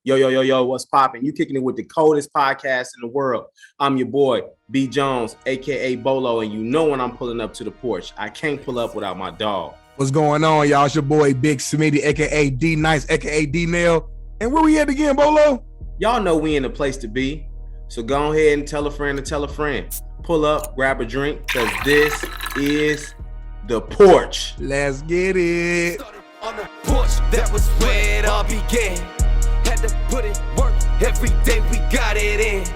Yo, yo, yo, yo, what's poppin'? You kicking it with the coldest podcast in the world. I'm your boy, B. Jones, aka Bolo, and you know when I'm pulling up to the porch. I can't pull up without my dog. What's going on, y'all? It's your boy, Big Smitty, aka D Nice, aka D Nail. And where we at again, Bolo? Y'all know we in the place to be. So go ahead and tell a friend to tell a friend. Pull up, grab a drink, because this is the porch. Let's get it. On the porch, that was where it all began. Had to put in work, every day we got it in.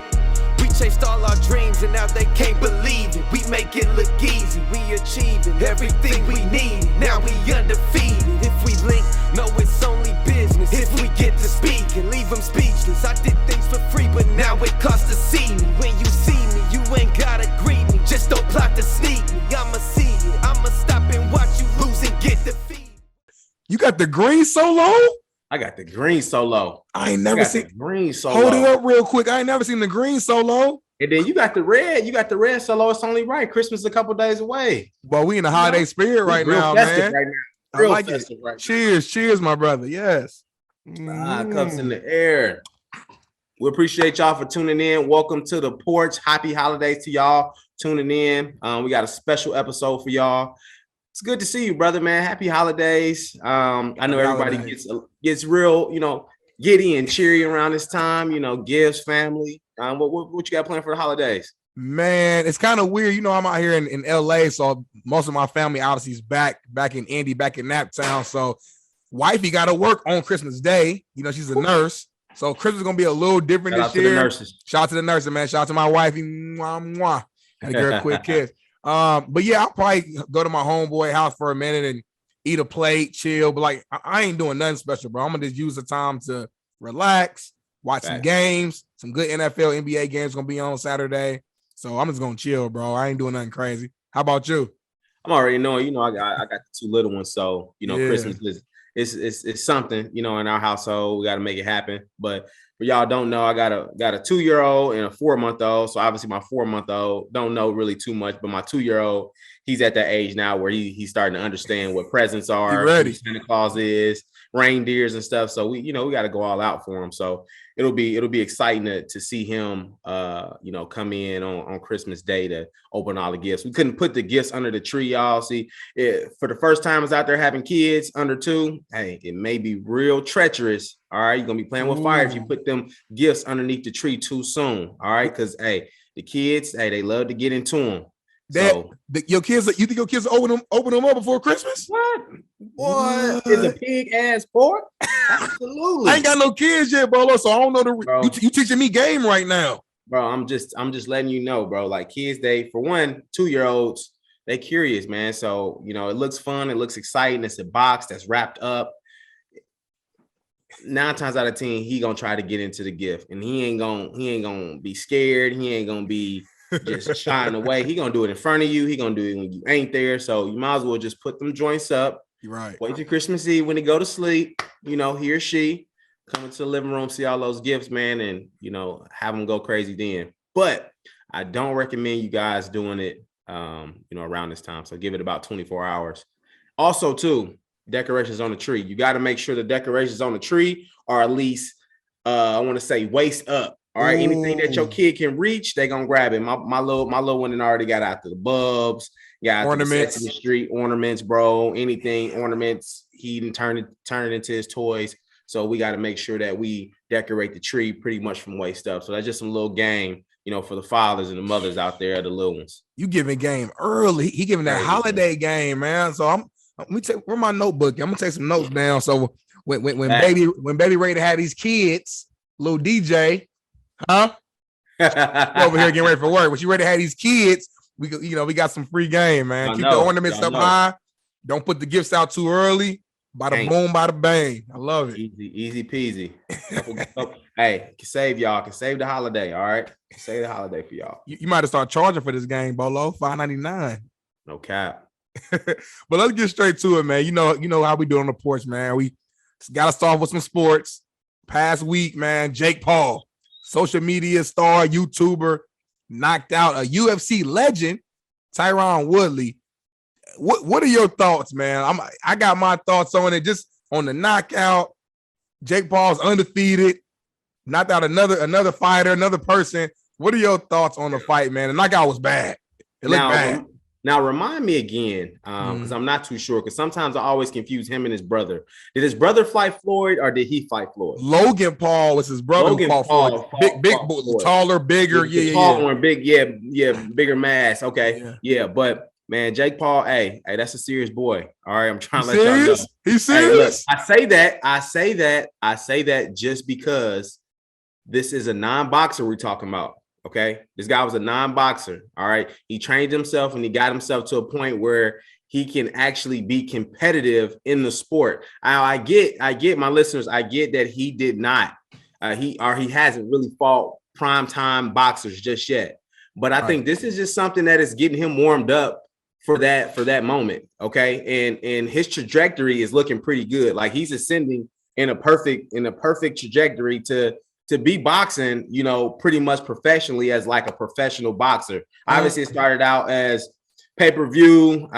We chased all our dreams and now they can't believe it. We make it look easy, we achieving everything we need. Now we undefeated. If we link, no it's only business. If we get to speak and leave them speechless. I did things for free, but now it costs to see me. When you see me, you ain't gotta greet me. Just don't plot to sneak me. I'ma see it, I'ma stop and watch you lose and get defeated. You got the green solo? I got the green solo. I ain't never seen the green solo. Hold it up real quick. I ain't never seen the green solo. And then you got the red. You got the red solo. It's only right. Christmas is a couple days away. Well, we in the holiday spirit right now, man. Right now. Real festive right now. Cheers, my brother. Yes. Cups in the air. We appreciate y'all for tuning in. Welcome to the porch. Happy holidays to y'all tuning in. We got a special episode for y'all. It's good to see you, brother, man. Happy holidays. I know everybody gets real, giddy and cheery around this time, gifts, family. What you got planned for the holidays? Man, it's kind of weird. I'm out here in LA, so most of my family obviously is back in Indy, back in Naptown. So wifey got to work on Christmas Day. She's a nurse. So Christmas is going to be a little different this year. Shout out to the nurses, man. Shout out to my wifey. Mwah, mwah. Had to give her a quick kiss. But yeah, I'll probably go to my homeboy house for a minute and eat a plate, chill. But I ain't doing nothing special, bro. I'm gonna just use the time to relax, watch some games, some good NFL, NBA games gonna be on Saturday. So I'm just gonna chill, bro. I ain't doing nothing crazy. How about you? I'm already knowing, I got the two little ones, so Christmas is it's something, in our household. We got to make it happen. But for y'all don't know, I got a 2-year-old and a 4-month-old. So obviously my 4-month-old don't know really too much, but my 2-year-old, he's at that age now where he's starting to understand what presents are, who Santa Claus is, reindeers and stuff. So we got to go all out for him. So it'll be exciting to see him come in on Christmas Day to open all the gifts. We couldn't put the gifts under the tree, y'all. See, for the first timers out there having kids under 2, hey, it may be real treacherous. All right, you're gonna be playing with fire if you put them gifts underneath the tree too soon. All right, because the kids, they love to get into them. You think your kids will open them up before Christmas? What? Boy, is a pig ass pork? Absolutely. I ain't got no kids yet, bro. So I don't know you teaching me game right now. Bro, I'm just letting you know, bro. Like kids, for one, 2-year-olds, they curious, man. So it looks fun, it looks exciting. It's a box that's wrapped up. 9 times out of 10, he gonna try to get into the gift, and he ain't gonna be scared. He ain't gonna be just shying away. He gonna do it in front of you. He gonna do it when you ain't there. So you might as well just put them joints up. You're right. Wait till Christmas Eve when they go to sleep. He or she come into the living room, see all those gifts, man, and have them go crazy then. But I don't recommend you guys doing it, around this time. So give it about 24 hours. Also, too, decorations on the tree. You got to make sure the decorations on the tree are at least, I want to say, waist up. All right, anything that your kid can reach, they gonna grab it. My little one already got out the bulbs, got ornaments in the street, ornaments, bro. Anything ornaments, he didn't turn it into his toys. So we got to make sure that we decorate the tree pretty much from waist up. So that's just some little game, for the fathers and the mothers out there, the little ones. You giving game early. He giving that holiday game, man. So where my notebook? I'm gonna take some notes down. So when baby ready to have these kids, little DJ. Huh? Over here getting ready for work. When you ready to have these kids, we got some free game, man. Keep the ornaments up high. Don't put the gifts out too early. Bada boom, bada bang. I love it. Easy peasy. Hey, can save y'all. Can save the holiday. All right, can save the holiday for y'all. You might have started charging for this game, Bolo. $5.99. No cap. But let's get straight to it, man. You know how we do on the porch, man. We got to start with some sports. Past week, man, Jake Paul, social media star, YouTuber, knocked out a UFC legend, Tyron Woodley. What are your thoughts, man? I got my thoughts on it. Just on the knockout, Jake Paul's undefeated. knocked out another fighter, another person. What are your thoughts on the fight, man? The knockout was bad. It looked bad. Now, remind me again, because I'm not too sure, because sometimes I always confuse him and his brother. Did his brother fight Floyd, or did he fight Floyd? Logan Paul was his brother. Logan Paul, big, taller, bigger. Taller and big, bigger mass. Okay, yeah, but man, Jake Paul, hey, that's a serious boy. All right, I'm trying to let y'all know. He's serious. Hey, look, I say that just because this is a non-boxer we're talking about. Okay, this guy was a non-boxer. All right, he trained himself and he got himself to a point where he can actually be competitive in the sport. I get my listeners. I get that he did not. He hasn't really fought primetime boxers just yet. But I think this is just something that is getting him warmed up for that moment. Okay, and his trajectory is looking pretty good. Like he's ascending in a perfect trajectory to be boxing, pretty much professionally as like a professional boxer. Obviously, it started out as pay-per-view,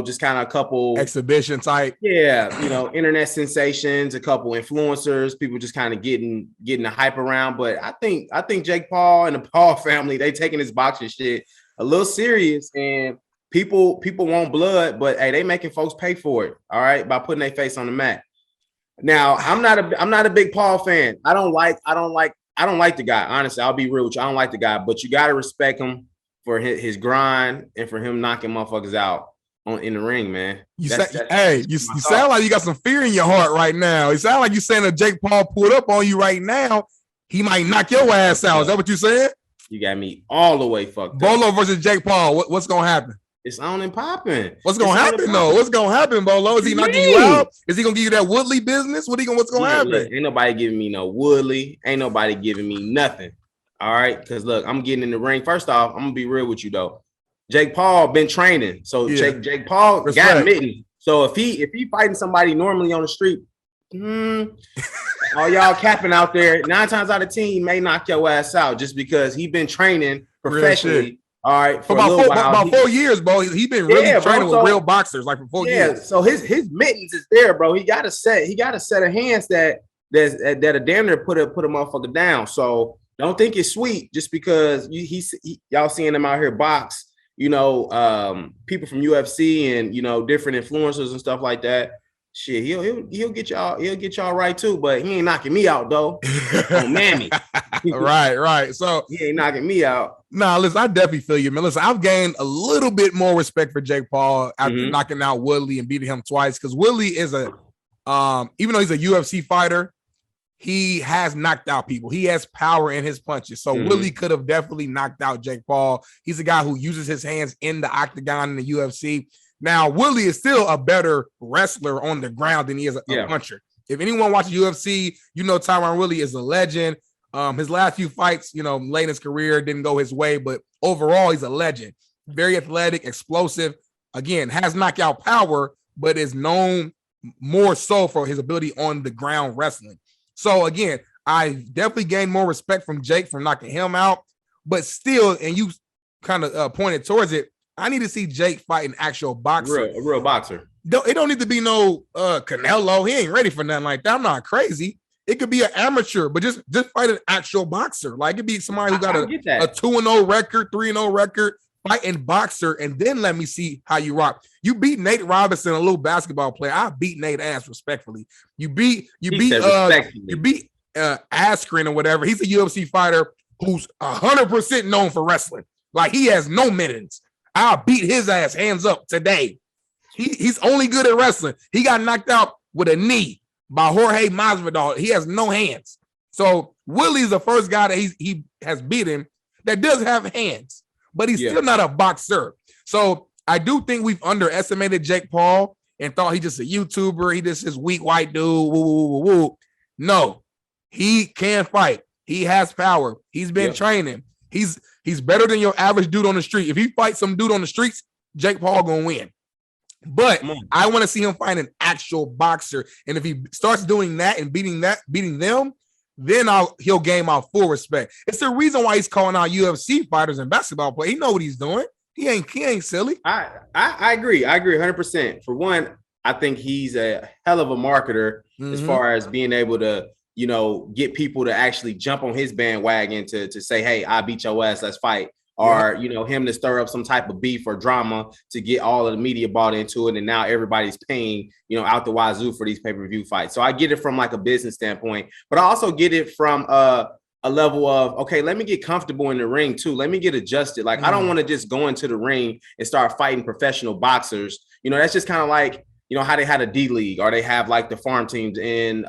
just kind of a couple exhibition type. Yeah, internet sensations, a couple influencers, people just kind of getting the hype around. But I think Jake Paul and the Paul family, they taking this boxing shit a little serious, and people want blood, but hey, they making folks pay for it, all right, by putting their face on the mat. Now, I'm not a big Paul fan. I don't like the guy. Honestly, I'll be real with you. I don't like the guy, but you got to respect him for his grind and for him knocking motherfuckers out in the ring, man. You sound like you got some fear in your heart right now. You sound like you saying that Jake Paul pulled up on you right now. He might knock your ass out. Is that what you saying? You got me all the way fucked up. Bolo versus Jake Paul. What's going to happen? It's on and popping. What's gonna happen though? What's gonna happen, Bolo? Is he knocking you out? Is he gonna give you that Woodley business? What's gonna happen? Look, ain't nobody giving me no Woodley. Ain't nobody giving me nothing. All right, because look, I'm getting in the ring. First off, I'm gonna be real with you though. Jake Paul been training, so Jake Paul got mittens. So if he fighting somebody normally on the street, all y'all capping out there, 9 times out of 10 he may knock your ass out just because he been training professionally. All right, for about 4 years, bro. He's been really training with real boxers, like for 4 years. So his mittens is there, bro. He got a set of hands that a damn near put a motherfucker down. So don't think it's sweet just because y'all seeing him out here box. People from UFC and different influencers and stuff like that. Shit, he'll get y'all right too, but he ain't knocking me out though. Oh, mammy. Right. So he ain't knocking me out. Nah, listen, I definitely feel you, man. Listen, I've gained a little bit more respect for Jake Paul after knocking out Woodley and beating him twice, because Woodley is even though he's a UFC fighter, he has knocked out people. He has power in his punches. So Woodley could have definitely knocked out Jake Paul. He's a guy who uses his hands in the octagon in the UFC. Now, Woodley is still a better wrestler on the ground than he is a puncher. If anyone watches UFC, Tyron Woodley is a legend. His last few fights, late in his career, didn't go his way, but overall, he's a legend. Very athletic, explosive. Again, has knockout power, but is known more so for his ability on the ground wrestling. So again, I definitely gained more respect from Jake for knocking him out, but still, and you kind of pointed towards it, I need to see Jake fight an actual boxer. A real boxer. It don't need to be no Canelo. He ain't ready for nothing like that. I'm not crazy. It could be an amateur, but just fight an actual boxer. Like it could be somebody who got a 2-0 record, 3-0 record, fighting boxer, and then let me see how you rock. You beat Nate Robinson, a little basketball player. I beat Nate ass respectfully. You beat Askren or whatever. He's a UFC fighter who's 100% known for wrestling. Like he has no mittens. I'll beat his ass hands up today. He's only good at wrestling. He got knocked out with a knee by Jorge Masvidal. He has no hands. So Willie's the first guy that he has beaten that does have hands, but he's still not a boxer. So I do think we've underestimated Jake Paul and thought he's just a YouTuber. He just this weak white dude. Woo, woo, woo, woo. No, he can fight. He has power. He's been training. He's better than your average dude on the street. If he fights some dude on the streets, Jake Paul gonna win. But I want to see him fight an actual boxer. And if he starts doing that and beating them, then he'll gain my full respect. It's the reason why he's calling out UFC fighters and basketball players. He know what he's doing. He ain't silly. I agree. I agree 100%. For one, I think he's a hell of a marketer as far as being able to, get people to actually jump on his bandwagon to say, hey, I beat your ass, let's fight. Or, him to stir up some type of beef or drama to get all of the media bought into it. And now everybody's paying, out the wazoo for these pay-per-view fights. So I get it from like a business standpoint, but I also get it from a level of, okay, let me get comfortable in the ring too. Let me get adjusted. Like, I don't want to just go into the ring and start fighting professional boxers. That's just kind of like, how they had a D League or they have like the farm teams in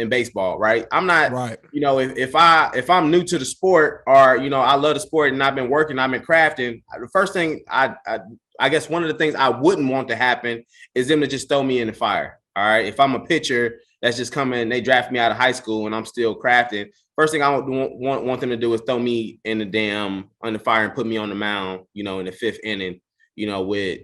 baseball, right? I'm not, right. If I'm new to the sport or, I love the sport and I've been working, I've been crafting, the first thing I guess one of the things I wouldn't want to happen is them to just throw me in the fire. All right. If I'm a pitcher that's just coming, they draft me out of high school and I'm still crafting. First thing I want them to do is throw me in the fire and put me on the mound, in the fifth inning, with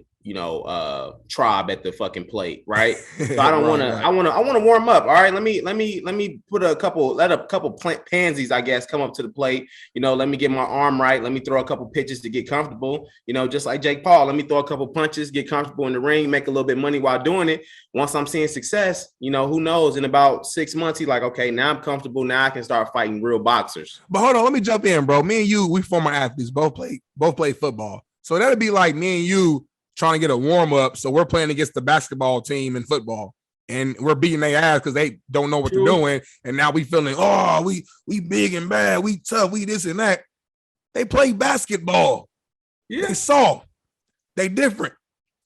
Tribe at the fucking plate, right? So I don't want to. I want to warm up. All right, let me let a couple pansies, I guess, come up to the plate. Let me get my arm right. Let me throw a couple pitches to get comfortable. Just like Jake Paul, let me throw a couple punches, get comfortable in the ring, make a little bit of money while doing it. Once I'm seeing success, who knows? In about 6 months, he's like, okay, now I'm comfortable. Now I can start fighting real boxers. But hold on, let me jump in, bro. Me and you, we former athletes, both play football. So that'd be like me and you trying to get a warm-up, so we're playing against the basketball team in football, and we're beating their ass because they don't know what they're doing, and now we feeling, we big and bad, we tough, we this and that. They play basketball. Yeah. They soft. They different.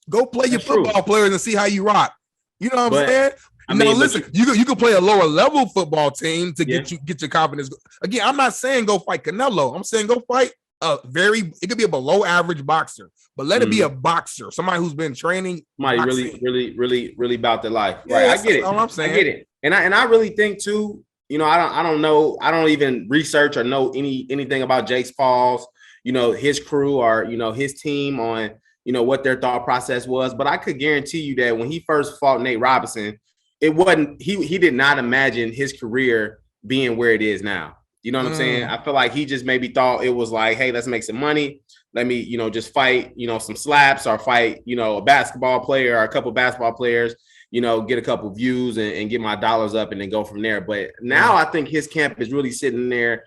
Go play your football players and see how you rock. You know what I'm saying? Listen, you can play a lower level football team to get your confidence. Again, I'm not saying go fight Canelo. I'm saying go fight it could be a below average boxer, but let it be a boxer, somebody who's been training. Somebody really about their life. Yeah, right. I get it. All I'm saying. I get it. And I really think too, I don't know. I don't even research or know anything about Jake Paul's, his crew or, his team on, what their thought process was. But I could guarantee you that when he first fought Nate Robinson, it wasn't, he did not imagine his career being where it is now. You know what I'm saying? I feel like he just maybe thought it was like, hey, let's make some money. Let me, just fight, some slaps or fight, a basketball player or a couple basketball players, get a couple views and get my dollars up and then go from there. But now I think his camp is really sitting there,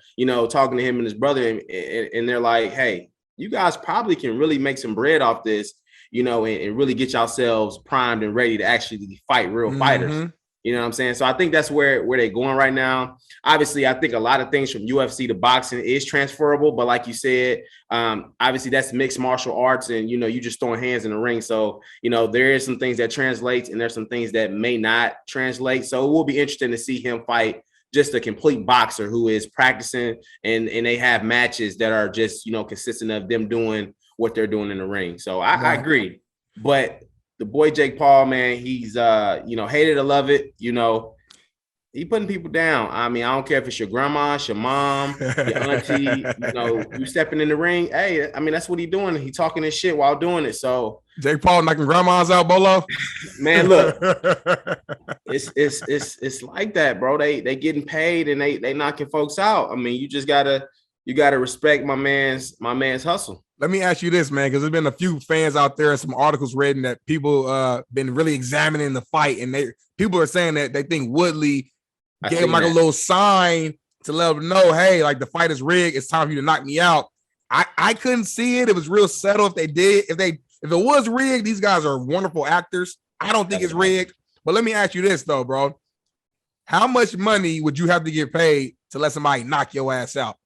talking to him and his brother. And they're like, hey, you guys probably can really make some bread off this, and really get yourselves primed and ready to actually fight real fighters. You know what I'm saying? So I think that's where they're going right now. Obviously, I think a lot of things from UFC to boxing is transferable. But like you said, obviously that's mixed martial arts and, you just throwing hands in the ring. So, there is some things that translates and there's some things that may not translate. So it will be interesting to see him fight just a complete boxer who is practicing and they have matches that are just, consistent of them doing what they're doing in the ring. So I agree. But the boy Jake Paul, man, he's hate it or love it, he putting people down. I mean, I don't care if it's your grandma, your mom, your auntie, you stepping in the ring. Hey, I mean, that's what he doing. He talking his shit while doing it. So Jake Paul knocking grandmas out, Bolo. Man, look, it's like that, bro. They getting paid and they knocking folks out. I mean, you gotta respect my man's hustle. Let me ask you this, man, because there's been a few fans out there and some articles written that people been really examining the fight, and people are saying that they think Woodley gave him like a little sign to let them know, hey, like the fight is rigged. It's time for you to knock me out. I couldn't see it. It was real subtle. If it was rigged, these guys are wonderful actors. I don't think it's rigged. But let me ask you this though, bro. How much money would you have to get paid to let somebody knock your ass out?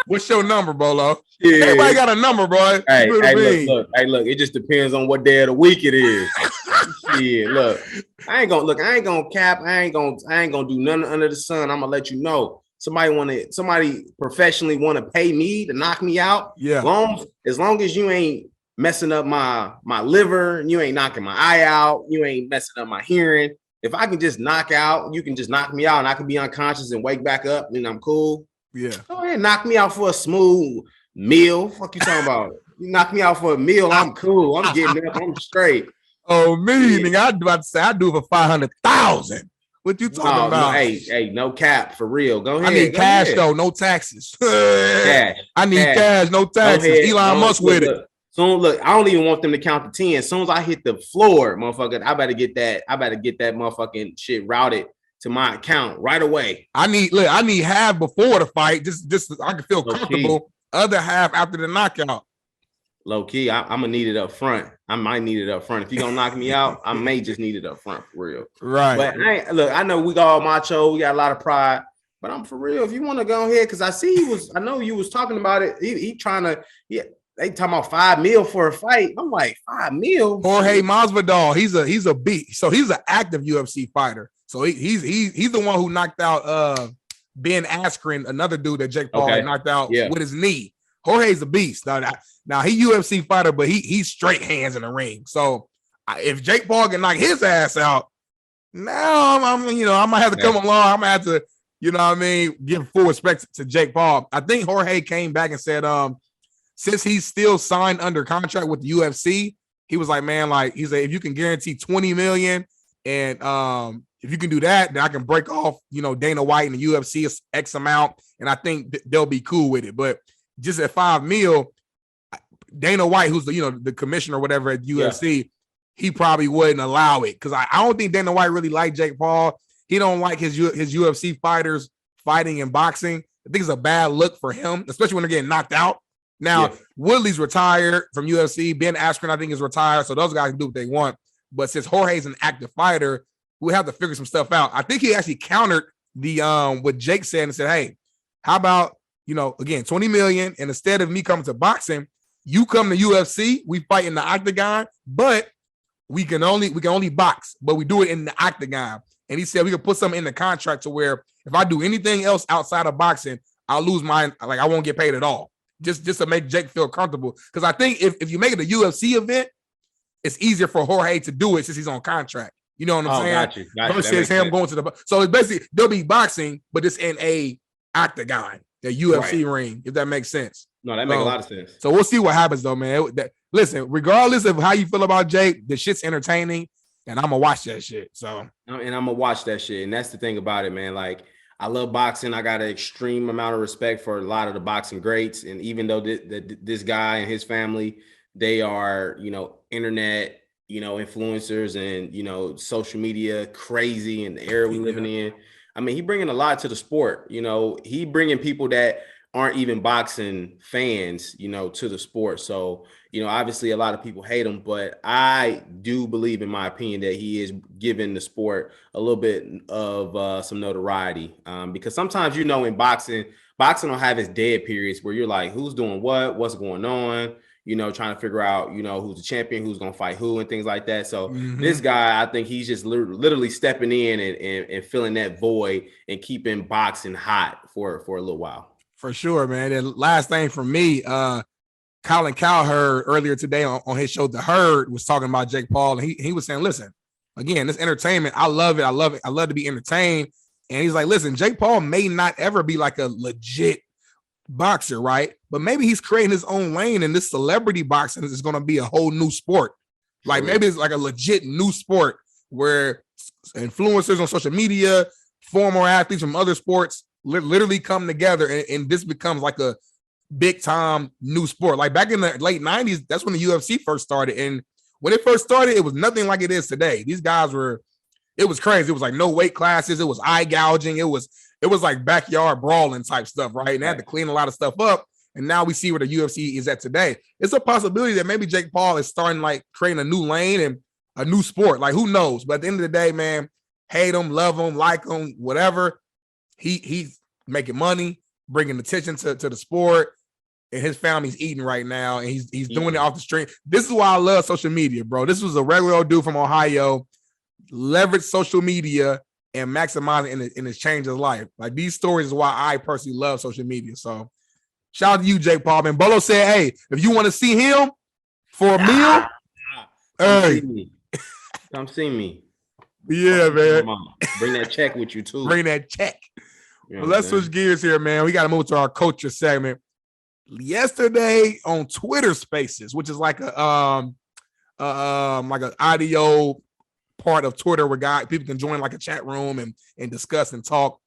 What's your number, Bolo? Yeah. Everybody got a number, bro. Hey, look. It just depends on what day of the week it is. Yeah, look. I ain't gonna cap. I ain't gonna do nothing under the sun. I'm gonna let you know. Somebody professionally want to pay me to knock me out. Yeah. As long as you ain't messing up my liver, you ain't knocking my eye out, you ain't messing up my hearing. If I can just knock out, you can just knock me out and I can be unconscious and wake back up and I'm cool. Yeah. Go ahead, knock me out for a smooth meal. Fuck you talking about? You knock me out for a meal, I'm cool. I'm getting up, I'm straight. Oh, me, nigga, I'd do it for 500,000. What you talking about? No, hey, no cap for real. Go ahead. I need cash though, no taxes. Cash. I need cash, no taxes. Elon Musk with it. Look, I don't even want them to count to 10. As soon as I hit the floor, motherfucker, I better get that motherfucking shit routed to my account right away. I need half before the fight, just so I can feel comfortable. Other half after the knockout. Low key, I'm gonna need it up front. I might need it up front. If you're gonna knock me out, I may just need it up front for real. Right. But I know we got all macho, we got a lot of pride, but I'm for real. If you want to go ahead, because I know you was talking about it. He trying to, they talking about $5 million for a fight. I'm like, $5 million. Jorge Masvidal, he's a beast. So he's an active UFC fighter. So he's the one who knocked out Ben Askren, another dude that Jake Paul knocked out with his knee. Jorge's a beast. Now he UFC fighter, but he's straight hands in the ring. So if Jake Paul can knock his ass out, now I might have to come along. I'm gonna have to, give full respect to Jake Paul. I think Jorge came back and said, since he's still signed under contract with the UFC, he was like, man, like he said, if you can guarantee $20 million and if you can do that, then I can break off, Dana White and the UFC is X amount, and I think they'll be cool with it. But just at $5 million, Dana White, who's the commissioner or whatever at UFC, he probably wouldn't allow it because I don't think Dana White really liked Jake Paul. He don't like his UFC fighters fighting in boxing. I think it's a bad look for him, especially when they're getting knocked out. Now, Woodley's retired from UFC. Ben Askren, I think, is retired, so those guys can do what they want. But since Jorge's an active fighter, we'll have to figure some stuff out. I think he actually countered the what Jake said and said, hey, how about, again, $20 million, and instead of me coming to boxing, you come to UFC, we fight in the octagon, but we can only box, but we do it in the octagon. And he said we could put something in the contract to where if I do anything else outside of boxing, I'll lose mine. Like I won't get paid at all. Just to make Jake feel comfortable. Because I think if you make it a UFC event, it's easier for Jorge to do it since he's on contract. You know what I'm saying? Got you. Versus him going to the. So it's basically they'll be boxing, but it's in a octagon, the UFC ring, if that makes sense. No, that makes a lot of sense. So we'll see what happens though, man. Listen, regardless of how you feel about Jake, the shit's entertaining, and I'm gonna watch that shit. So and I'm gonna watch that shit, and that's the thing about it, man. Like I love boxing. I got an extreme amount of respect for a lot of the boxing greats, and even though this guy and his family, they are internet influencers and social media crazy in the era we living in. I mean, he bringing a lot to the sport. He bringing people that aren't even boxing fans, to the sport. So, obviously a lot of people hate him, but I do believe, in my opinion, that he is giving the sport a little bit of some notoriety. Because sometimes, in boxing don't have its dead periods where you're like, who's doing what's going on, trying to figure out, who's the champion, who's going to fight who and things like that. So this guy, I think he's just literally stepping in and filling that void and keeping boxing hot for a little while. For sure, man. And last thing for me, Colin Cowherd earlier today on his show, The Herd, was talking about Jake Paul. And he was saying, listen, again, this entertainment, I love it. I love to be entertained. And he's like, listen, Jake Paul may not ever be like a legit boxer, right? But maybe he's creating his own lane, and this celebrity boxing is going to be a whole new sport. Like maybe it's like a legit new sport where influencers on social media, former athletes from other sports literally come together, and this becomes like a big time new sport. Like back in the late 90s, that's when the UFC first started. And when it first started, it was nothing like it is today. These guys it was crazy. It was like no weight classes. It was eye gouging. It was like backyard brawling type stuff, right? And they had to clean a lot of stuff up. And now we see where the UFC is at today. It's a possibility that maybe Jake Paul is starting like creating a new lane and a new sport. Like who knows? But at the end of the day, man, hate him, love him, like him, whatever. He's making money, bringing attention to the sport, and his family's eating right now, and he's doing it off the stream. This is why I love social media, bro. This was a regular old dude from Ohio, leverage social media and maximize it, and it's changed his life. Like these stories is why I personally love social media. So shout out to you, Jake Paul. Man, Bolo said, hey, if you want to see him for a meal, come see me. Yeah, man. Bring that check with you too. Bring that check. Well, let's switch gears here, man. We got to move to our culture segment. Yesterday on Twitter Spaces, which is like an audio part of Twitter where people can join like a chat room and discuss and talk.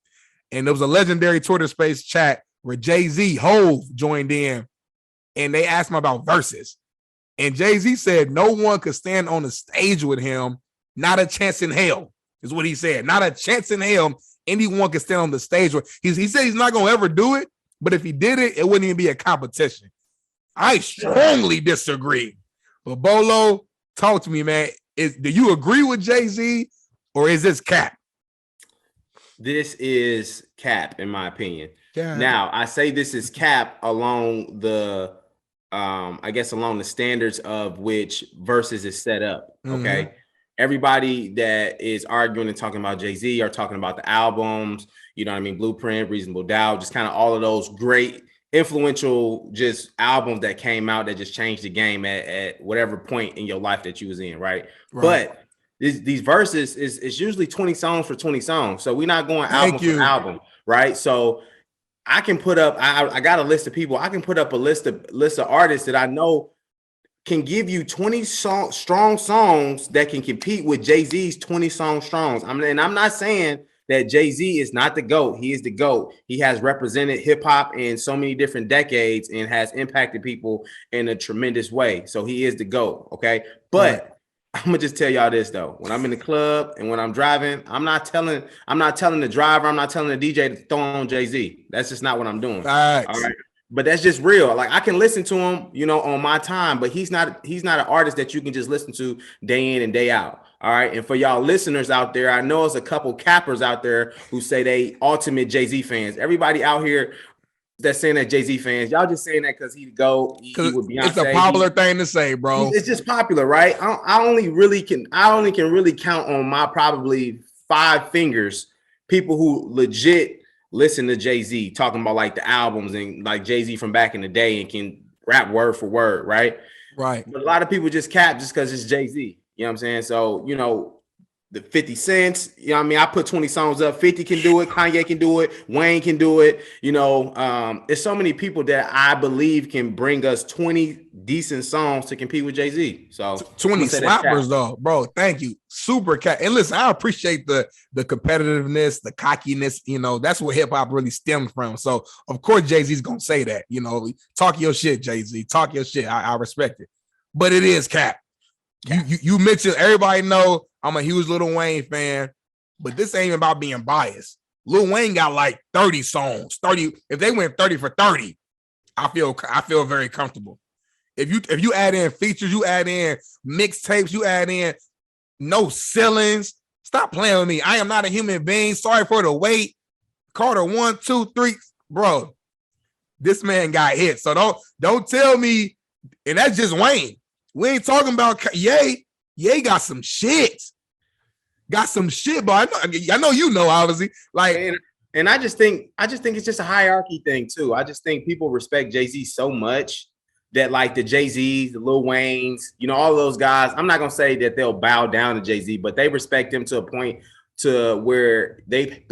And there was a legendary Twitter Space chat where Jay-Z, Hove joined in, and they asked him about Verzuz. And Jay-Z said no one could stand on the stage with him, not a chance in hell. is what he said. Not a chance in hell anyone can stand on the stage. Where he said he's not going to ever do it, but if he did it, it wouldn't even be a competition. I strongly disagree. But Bolo, talk to me, man. Do you agree with Jay-Z or is this cap? This is cap, in my opinion. Yeah. Now, I say this is cap along the, I guess, along the standards of which Verzuz is set up. Okay. Mm-hmm. Everybody that is arguing and talking about Jay-Z are talking about the albums, you know what I mean? Blueprint, Reasonable Doubt, just kind of all of those great, influential just albums that came out that just changed the game at whatever point in your life that you was in, right? But these verses is usually 20 songs for 20 songs. So we're not going album for album, right? So I can put up, I got a list of people. I can put up a list of artists that I know can give you 20 strong songs that can compete with Jay-Z's 20 song strongs. And I'm not saying that Jay-Z is not the GOAT. He is the GOAT. He has represented hip hop in so many different decades and has impacted people in a tremendous way. So he is the GOAT. Okay. But I'm gonna just tell y'all this though. When I'm in the club and when I'm driving, I'm not telling the driver, I'm not telling the DJ to throw on Jay-Z. That's just not what I'm doing. Facts. All right. But that's just real. Like I can listen to him, you know, on my time, but he's not an artist that you can just listen to day in and day out. All right. And for y'all listeners out there, I know there's a couple cappers out there who say they ultimate Jay-Z fans. Everybody out here that's saying that Jay-Z fans, y'all just saying that because he would Beyonce. It's a popular thing to say, bro. It's just popular, right? I only can really count on my probably 5 fingers people who legit listen to Jay-Z talking about like the albums and like Jay-Z from back in the day and can rap word for word, right? Right. But a lot of people just cap just because it's Jay-Z. You know what I'm saying? So, you know, the 50 Cents, you know what I mean? I put 20 songs up. 50 can do it. Kanye can do it. Wayne can do it. You know, there's so many people that I believe can bring us 20 decent songs to compete with Jay-Z. So 20 slappers though, bro. Thank you. Super cat. And listen, I appreciate the competitiveness, the cockiness, you know, that's what hip hop really stemmed from. So of course Jay-Z's gonna say that, you know, talk your shit, Jay-Z, talk your shit. I respect it. But it is cap. You mentioned, everybody know I'm a huge Lil Wayne fan, but this ain't even about being biased. Lil Wayne got like 30 songs. 30. If they went 30 for 30, I feel very comfortable. If you add in features, you add in mixtapes, you add in no ceilings. Stop playing with me. I am not a human being. Sorry for the wait. Carter 1, 2, 3, bro. This man got hit. So don't tell me. And that's just Wayne. We ain't talking about Ye. Ye got some shit. Got some shit, but I know you know, obviously. Like, and I just think it's just a hierarchy thing too. I just think people respect Jay-Z so much that like the Jay-Z's, the Lil Waynes, you know, all those guys. I'm not gonna say that they'll bow down to Jay-Z, but they respect him to a point to where they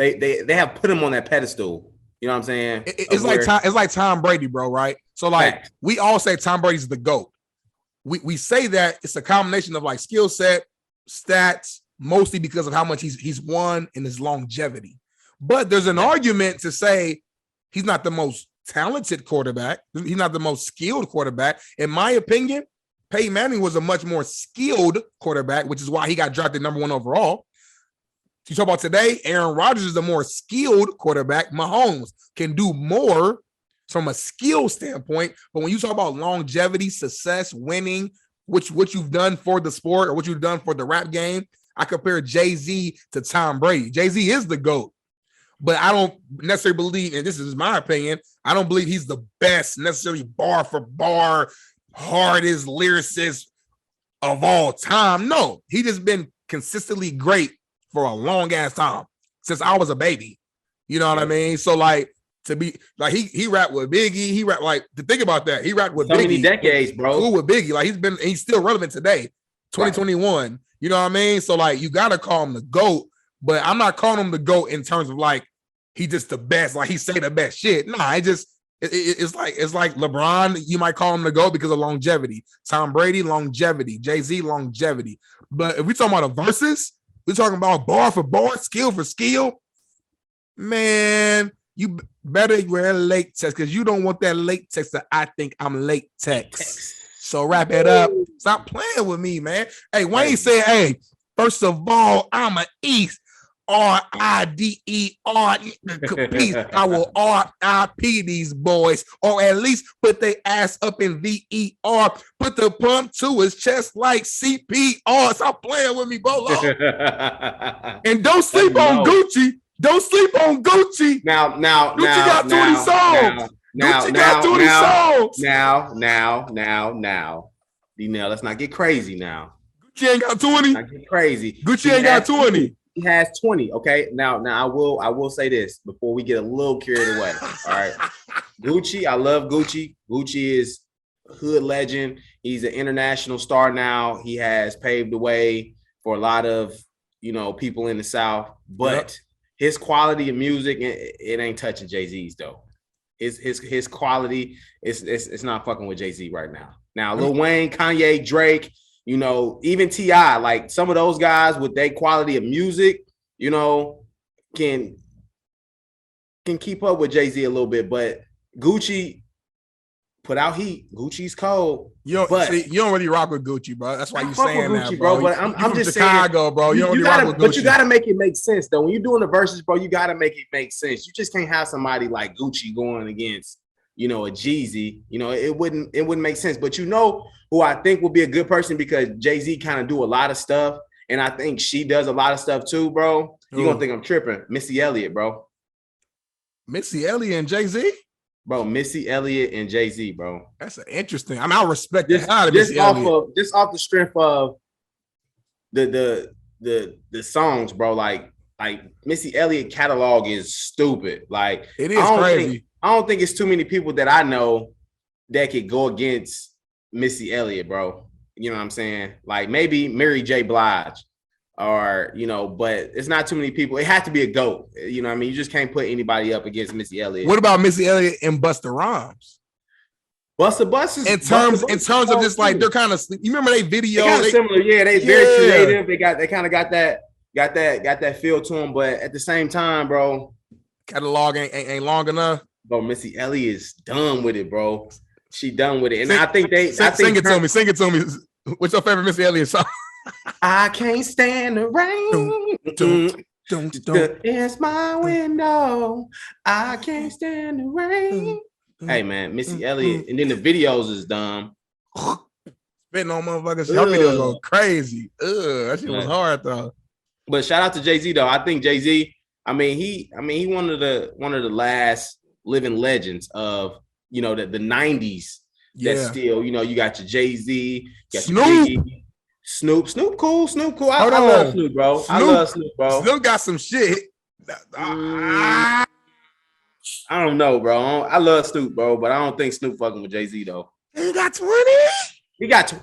have put him on that pedestal. You know what I'm saying? It's like Tom Brady, bro. Right? So like we all say Tom Brady's the GOAT. We say that it's a combination of like skill set, stats, mostly because of how much he's won and his longevity. But there's an argument to say he's not the most talented quarterback. He's not the most skilled quarterback. In my opinion, Peyton Manning was a much more skilled quarterback, which is why he got drafted number 1 overall. You talk about today, Aaron Rodgers is the more skilled quarterback. Mahomes can do more from a skill standpoint, but when you talk about longevity, success, winning, what you've done for the sport or what you've done for the rap game, I compare Jay-Z to Tom Brady. Jay-Z is the GOAT, but I don't necessarily believe, and this is my opinion, I don't believe he's the best necessarily bar for bar, hardest lyricist of all time. No, he just been consistently great for a long ass time since I was a baby. You know what I mean? So like, to be like he rapped with Biggie, he rapped like to think about that. He rapped with so Biggie, many decades, bro. Cool with Biggie, like he's still relevant today, 2021. Right. You know what I mean? So like you gotta call him the GOAT, but I'm not calling him the GOAT in terms of like he just the best, like he say the best shit. Nah, it's like LeBron. You might call him the GOAT because of longevity. Tom Brady, longevity. Jay-Z, longevity. But if we talking about a versus, we're talking about bar for bar, skill for skill. Man, you better wear latex because you don't want that latex that I think I'm latex. So wrap it up. Stop playing with me, man. Hey, Wayne said, hey, first of all, I'm an East. R-I-D-E-R. Peace. I will R-I-P these boys, or at least put their ass up in V-E-R. Put the pump to his chest like CPR. Stop playing with me, Bolo. And don't sleep on Gucci. Don't sleep on Gucci. Now, Gucci got 20 songs. Gucci got 20 songs. Now. D-Nell, let's not get crazy now. Gucci ain't got 20. Not get crazy. Gucci ain't got 20. He has 20. Okay. Now I will say this before we get a little carried away. All right. Gucci, I love Gucci. Gucci is a hood legend. He's an international star now. He has paved the way for a lot of people in the South. But his quality of music, it ain't touching Jay-Z's though. His quality it's not fucking with Jay-Z right now. Now Lil Wayne, Kanye, Drake. Even T.I., like some of those guys with their quality of music, can keep up with Jay-Z a little bit, but Gucci put out heat. Gucci's cold. You don't really rock with Gucci, bro. That's why you saying Gucci, that, bro. But I'm just Chicago, saying, bro. You don't really rock with Gucci. But you gotta make it make sense though. When you're doing the verses, bro, you gotta make it make sense. You just can't have somebody like Gucci going against a Jeezy. It wouldn't make sense. But who I think will be a good person, because Jay-Z kind of do a lot of stuff, and I think she does a lot of stuff too, bro. You're gonna think I'm tripping. Missy Elliott, bro. Missy Elliott and Jay-Z? Bro, Missy Elliott and Jay-Z, bro. That's interesting. I mean, I respect the hell out of Missy Elliott. Just off the strength of the songs, bro. Like Missy Elliott catalog is stupid. Like, it is crazy. I don't think it's too many people that I know that could go against Missy Elliott, bro. You know what I'm saying? Like maybe Mary J. Blige, or but it's not too many people. It has to be a GOAT. You know what I mean? You just can't put anybody up against Missy Elliott. What about Missy Elliott and Busta Rhymes? Busta is in terms of just like they're kind of. You remember they video? They're similar, yeah. They very creative. They kind of got that feel to them. But at the same time, bro, catalog ain't long enough. Bro, Missy Elliott is done with it, bro. She done with it, and I think sing it to me. Sing it to me. What's your favorite Missy Elliott song? I can't stand the rain. It's my window. I can't stand the rain. Hey man, Missy Elliott, and then the videos is dumb. Spitting on motherfuckers. Her videos go crazy. That shit was hard though. But shout out to Jay-Z though. I think Jay-Z. I mean, he one of the last living legends of the 90s. That's still you got your Jay-Z, got your Snoop cool. I love Snoop, bro. I love Snoop, bro. Snoop got some shit. I don't know, bro. I love Snoop, bro, but I don't think Snoop fucking with Jay-Z though. He got 20.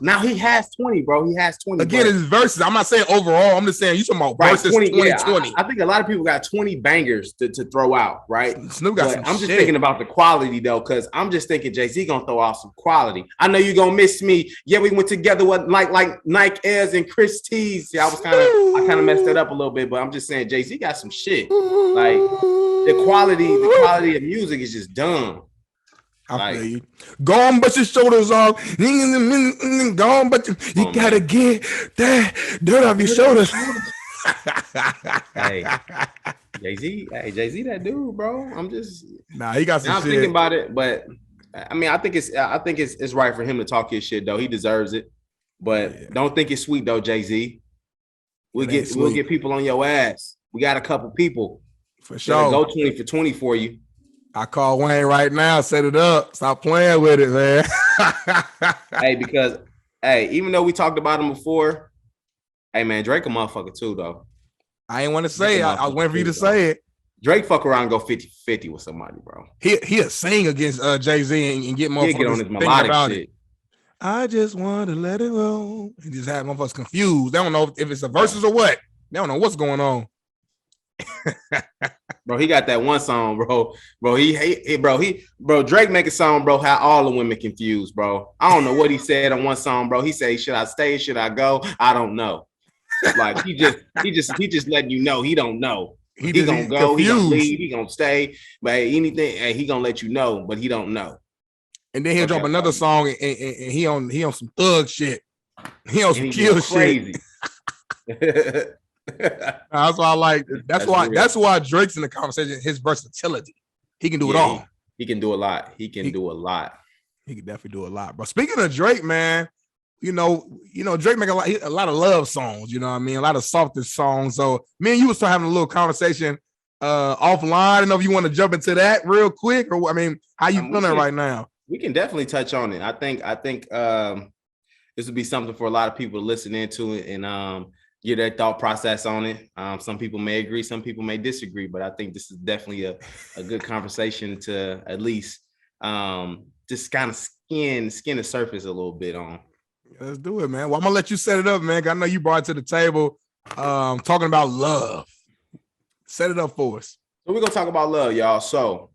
Now he has 20, bro. He has 20. Again, it's verses. I'm not saying overall. I'm just saying you talking about verses 2020. Yeah, I think a lot of people got 20 bangers to throw out, right? Snoop got some I'm just thinking about the quality though, because I'm just thinking Jay-Z gonna throw out some quality. I know you're gonna miss me. Yeah, we went together with like Nike Airs and Chris T's. Yeah, I kind of messed it up a little bit, but I'm just saying Jay-Z got some shit. Like the quality of music is just dumb. I feel you. Go on, but your shoulders off. Go on, but you gotta get that dirt off your shoulders. Hey, Jay-Z, that dude, bro. I'm just he got some. I'm shit. thinking about it, but I mean, I think it's right for him to talk his shit though. He deserves it, but don't think it's sweet though, Jay-Z. We'll get people on your ass. We got a couple people for sure. Go 20 for 20 for you. I call Wayne right now. Set it up. Stop playing with it, man. Because even though we talked about him before, hey man, Drake a motherfucker too, though. I ain't want to say it. I was waiting for you to say it. Drake fuck around and go 50-50 with somebody, bro. He'll sing against Jay-Z and get motherfuckers. He'll get on his melodic shit. It. I just want to let it roll. He just had motherfuckers confused. They don't know if it's a verses or what. They don't know what's going on. Bro, he got that one song, bro. Drake make a song, bro, how all the women confused, bro. I don't know what he said on one song, bro. He said, should I stay? Should I go? I don't know. Like he just letting you know he don't know. He gonna go, he gonna leave, he gonna stay, but anything, he gonna let you know, but he don't know. And then he'll drop another song and he on some thug shit. He on some kill shit. That's why I like. That's why Drake's in the conversation. His versatility. He can do it all. He can do a lot. He can do a lot. He can definitely do a lot, bro. Speaking of Drake, man, you know, Drake make a lot of love songs. You know what I mean? A lot of softer songs. So me and you was still having a little conversation offline. I don't know if you want to jump into that real quick, or I mean, how you feeling right now? We can definitely touch on it. I think this would be something for a lot of people to listen into it and get their thought process on it. Some people may agree, some people may disagree, but I think this is definitely a good conversation to at least just kind of skin the surface a little bit on. Let's do it, man. Well, I'm gonna let you set it up, man. I know you brought it to the table talking about love. Set it up for us. So we're gonna talk about love, y'all. So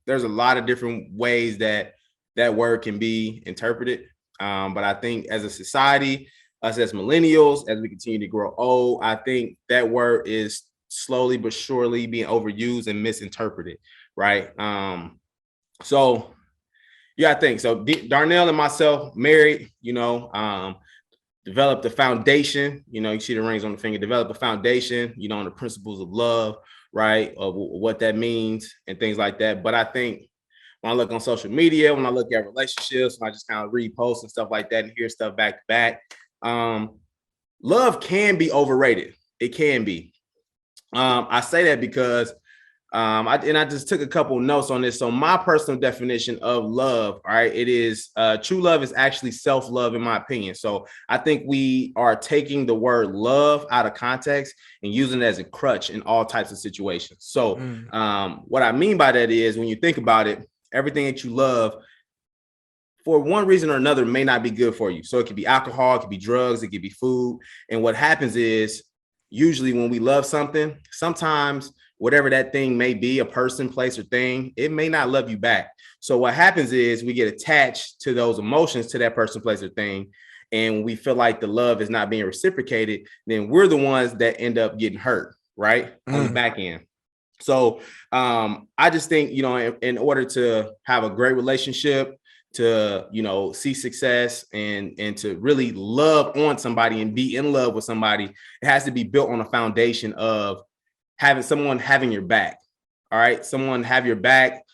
there's a lot of different ways that word can be interpreted. But I think as a society, us as millennials, as we continue to grow old, I think that word is slowly but surely being overused and misinterpreted, right? So yeah, I think so. Darnell and myself, married, developed a foundation. You see the rings on the finger. Develop a foundation, on the principles of love, right? Of what that means and things like that. But I think when I look on social media, when I look at relationships, when I just kind of read posts and stuff like that and hear stuff back to back, love can be overrated. It can be. I say that because I just took a couple notes on this. So my personal definition of love, all right, it is true love is actually self-love, in my opinion. So I think we are taking the word love out of context and using it as a crutch in all types of situations. So what I mean by that is when you think about it, everything that you love for one reason or another may not be good for you. So it could be alcohol, it could be drugs, it could be food. And what happens is usually when we love something, sometimes whatever that thing may be, a person, place, or thing, it may not love you back. So what happens is we get attached to those emotions, to that person, place, or thing. And we feel like the love is not being reciprocated. Then we're the ones that end up getting hurt, right? On the back end. So I just think, in order to have a great relationship, to, see success and to really love on somebody and be in love with somebody, it has to be built on a foundation of having someone having your back. All right. Someone have your back,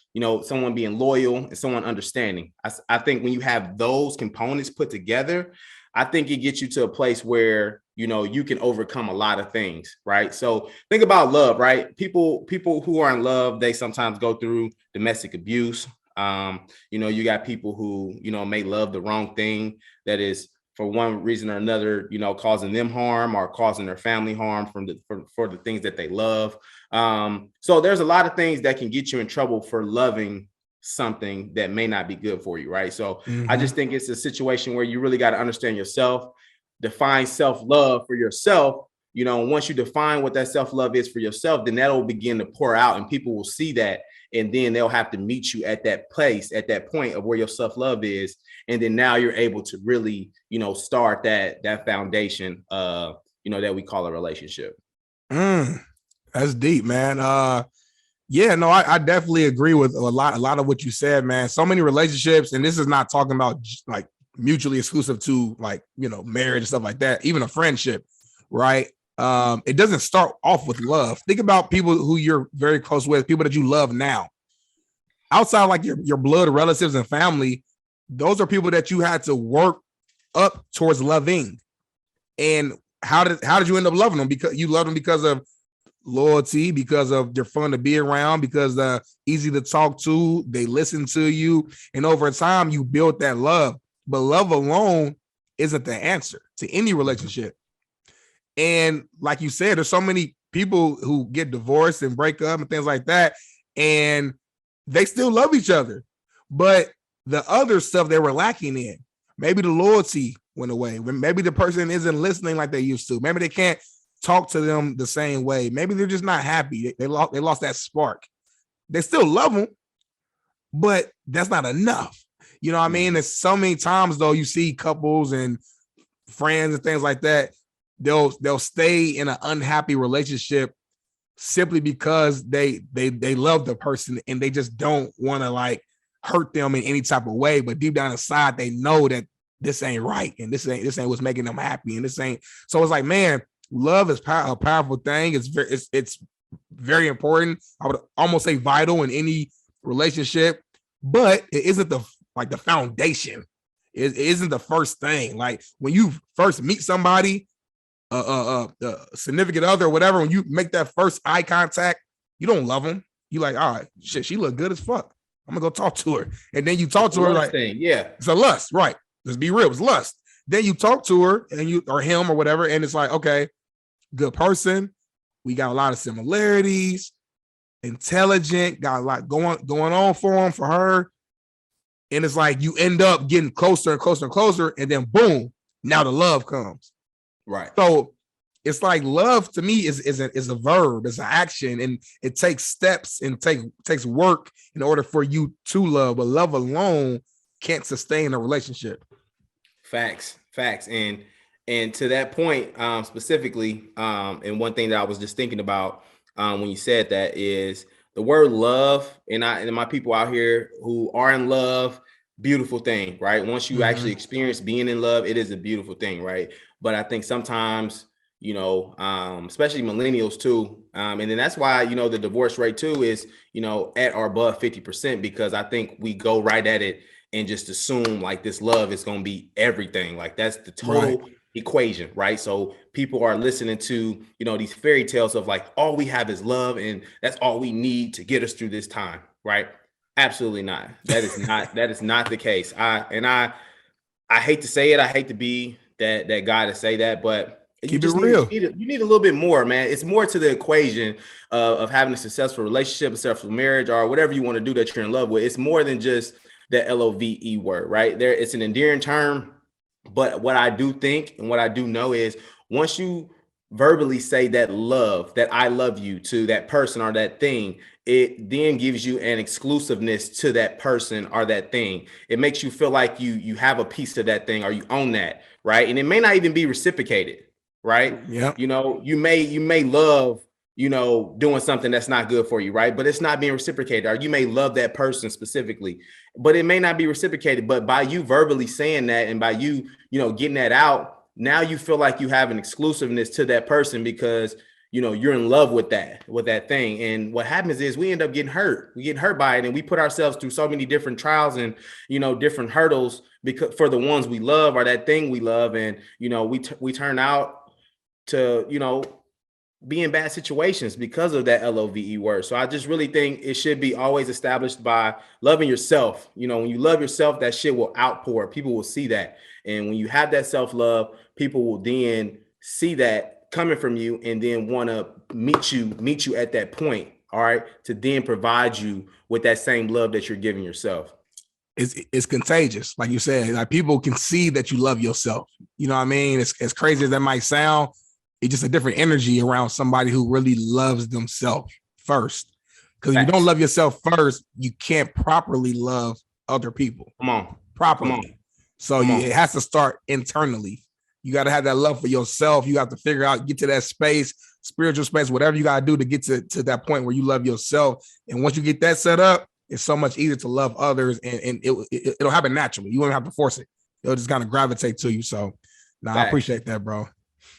someone being loyal and someone understanding. I think when you have those components put together, I think it gets you to a place where, you can overcome a lot of things. Right. So think about love, right? People who are in love, they sometimes go through domestic abuse. You got people who, may love the wrong thing that is for one reason or another, causing them harm or causing their family harm for the things that they love. So there's a lot of things that can get you in trouble for loving something that may not be good for you, right? So I just think it's a situation where you really got to understand yourself, define self-love for yourself. Once you define what that self-love is for yourself, then that'll begin to pour out and people will see that. And then they'll have to meet you at that place, at that point of where your self-love is. And then now you're able to really, start that foundation, that we call a relationship. That's deep, man. I definitely agree with a lot of what you said, man. So many relationships, and this is not talking about like mutually exclusive to like, marriage and stuff like that, even a friendship, right? It doesn't start off with love. Think about people who you're very close with, people that you love now. Outside like your blood relatives and family, those are people that you had to work up towards loving. And how did you end up loving them? Because you love them because of loyalty, because of they're fun to be around, because they're easy to talk to, they listen to you, and over time you build that love. But love alone isn't the answer to any relationship. And like you said, there's so many people who get divorced and break up and things like that, and they still love each other. But the other stuff they were lacking in, maybe the loyalty went away. Maybe the person isn't listening like they used to. Maybe they can't talk to them the same way. Maybe they're just not happy. They lost that spark. They still love them, but that's not enough. You know what I mean? There's so many times though you see couples and friends and things like that. They'll stay in an unhappy relationship simply because they love the person and they just don't want to like hurt them in any type of way. But deep down inside, they know that this ain't right and this ain't what's making them happy and this ain't. So it's like, man, love is a powerful thing. It's very important. I would almost say vital in any relationship, but it isn't the foundation. It isn't the first thing. Like when you first meet somebody, significant other or whatever, when you make that first eye contact, you don't love them. You like, all right, shit, she look good as fuck. I'm gonna go talk to her. And then you talk to her like, it's a lust, right? Let's be real, it's lust. Then you talk to her and you or him or whatever, and it's like, okay, good person. We got a lot of similarities, intelligent, got a lot going on for him, for her. And it's like you end up getting closer and closer and closer, and then boom, now the love comes. Right. So it's like love to me is a verb, it's an action, and it takes steps and takes work in order for you to love. But love alone can't sustain a relationship. Facts. And to that point, specifically, and one thing that I was just thinking about when you said that is the word love, and my people out here who are in love, beautiful thing, right? Once you actually experience being in love, it is a beautiful thing, right? But I think sometimes, especially millennials too, and then that's why, the divorce rate too is, at or above 50%, because I think we go right at it and just assume like this love is going to be everything. Like that's the total equation, right? So people are listening to, these fairy tales of like, all we have is love and that's all we need to get us through this time, right? Absolutely not. That is not the case. I hate to say it. I hate to be that guy to say that, but keep it real. You need a little bit more, man. It's more to the equation of having a successful relationship, a successful marriage, or whatever you want to do that you're in love with. It's more than just the LOVE word, right? It's an endearing term. But what I do think and what I do know is once you verbally say that love, that I love you to that person or that thing, it then gives you an exclusiveness to that person or that thing. It makes you feel like you have a piece of that thing or you own that, right? And it may not even be reciprocated, right? Yeah. You may love, doing something that's not good for you, right? But it's not being reciprocated. Or you may love that person specifically, but it may not be reciprocated. But by you verbally saying that and by you, getting that out, now you feel like you have an exclusiveness to that person because, you're in love with that thing. And what happens is we end up getting hurt. We get hurt by it. And we put ourselves through so many different trials and, different hurdles because for the ones we love or that thing we love. And, we turn out to, be in bad situations because of that LOVE word. So I just really think it should be always established by loving yourself. When you love yourself, that shit will outpour. People will see that. And when you have that self-love, people will then see that coming from you and then want to meet you at that point. All right. To then provide you with that same love that you're giving yourself. It's contagious. Like you said, like people can see that you love yourself. You know what I mean? It's as crazy as that might sound. It's just a different energy around somebody who really loves themselves first. Because if you don't love yourself first, you can't properly love other people. Come on. Properly. Come on. So it has to start internally. You got to have that love for yourself. You have to figure out, get to that space, spiritual space, whatever you got to do to get to that point where you love yourself. And once you get that set up, it's so much easier to love others and it'll happen naturally. You won't have to force it. It'll just kind of gravitate to you. So I appreciate that, bro.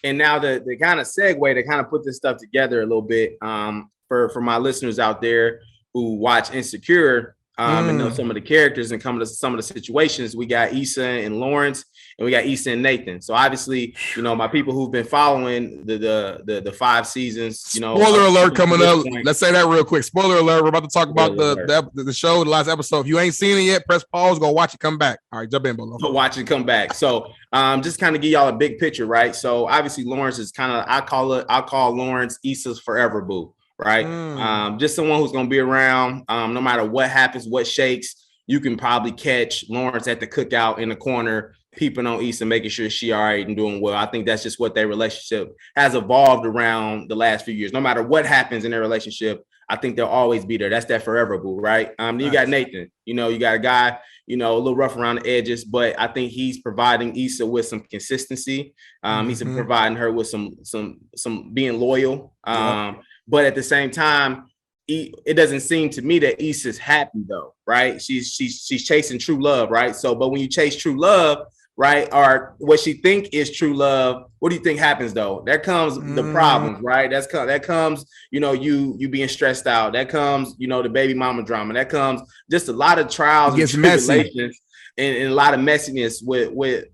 And now the kind of segue to kind of put this stuff together a little bit for my listeners out there who watch Insecure and know some of the characters and come to some of the situations. We got Issa and Lawrence and we got Issa and Nathan. So obviously, my people who've been following the 5 seasons, Spoiler alert coming up. Let's say that real quick. Spoiler alert. We're about to talk about the show, the last episode. If you ain't seen it yet, press pause, go watch it, come back. All right, jump in, Bolo. Go watch it, come back. So just kind of give y'all a big picture, right? So obviously Lawrence is kind of, I'll call Lawrence Issa's forever boo, right? Just someone who's going to be around no matter what happens, what shakes. You can probably catch Lawrence at the cookout in the corner, peeping on Issa, making sure she all right and doing well. I think that's just what their relationship has evolved around the last few years. No matter what happens in their relationship, I think they'll always be there. That's that forever boo, right? Then you got Nathan. You got a guy, a little rough around the edges, but I think he's providing Issa with some consistency. He's providing her with some being loyal. But at the same time, it doesn't seem to me that Issa's happy though, right? She's chasing true love, right? So, but when you chase true love, right? Or what she think is true love. What do you think happens though? There comes the problems, right? That comes, you being stressed out. That comes, the baby mama drama. That comes just a lot of trials and tribulations and a lot of messiness with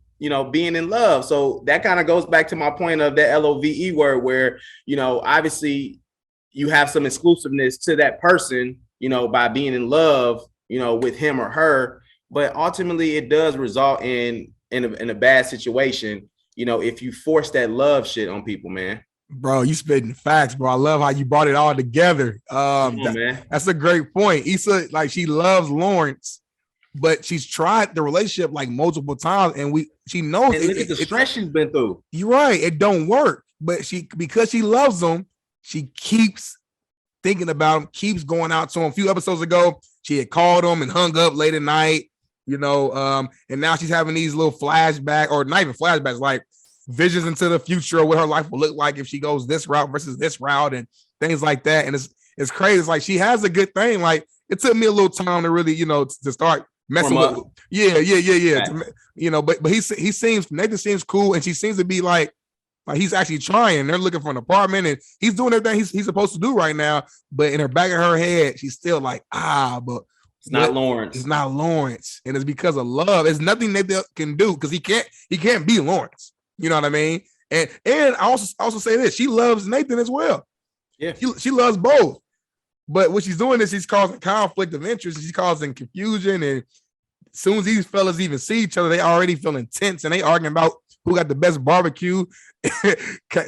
being in love. So that kind of goes back to my point of that LOVE word where, obviously you have some exclusiveness to that person, by being in love, with him or her. But ultimately it does result in a bad situation, if you force that love shit on people, man. Bro, you spitting facts, bro. I love how you brought it all together. Man. That's a great point. Issa, like, she loves Lawrence, but she's tried the relationship like multiple times, and she knows and look at the stress she's been through. You're right, it don't work. But because she loves him, she keeps thinking about him, keeps going out to him. A few episodes ago, she had called him and hung up late at night. And now she's having these little flashbacks, or not even flashbacks, like visions into the future of what her life will look like if she goes this route versus this route and things like that. And it's crazy. It's like she has a good thing. Like, it took me a little time to really, to start messing with. Yeah. Right. But Nathan seems cool, and she seems to be like he's actually trying. They're looking for an apartment, and he's doing everything he's supposed to do right now. But in her back of her head, she's still like, but it's not Lawrence. It's not Lawrence, and it's because of love. It's nothing Nathan can do because he can't be Lawrence. You know what I mean? And I also say this: she loves Nathan as well. Yeah, she loves both. But what she's doing is she's causing conflict of interest. She's causing confusion, and as soon as these fellas even see each other, they already feeling tense, and they arguing about who got the best barbecue,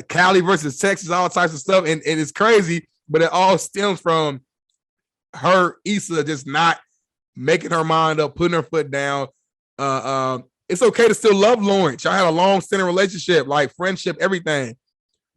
Cali versus Texas, all types of stuff, and it's crazy. But it all stems from her, Issa, just not making her mind up, putting her foot down. It's okay to still love Lawrence. Y'all had a long-standing relationship, like friendship, everything.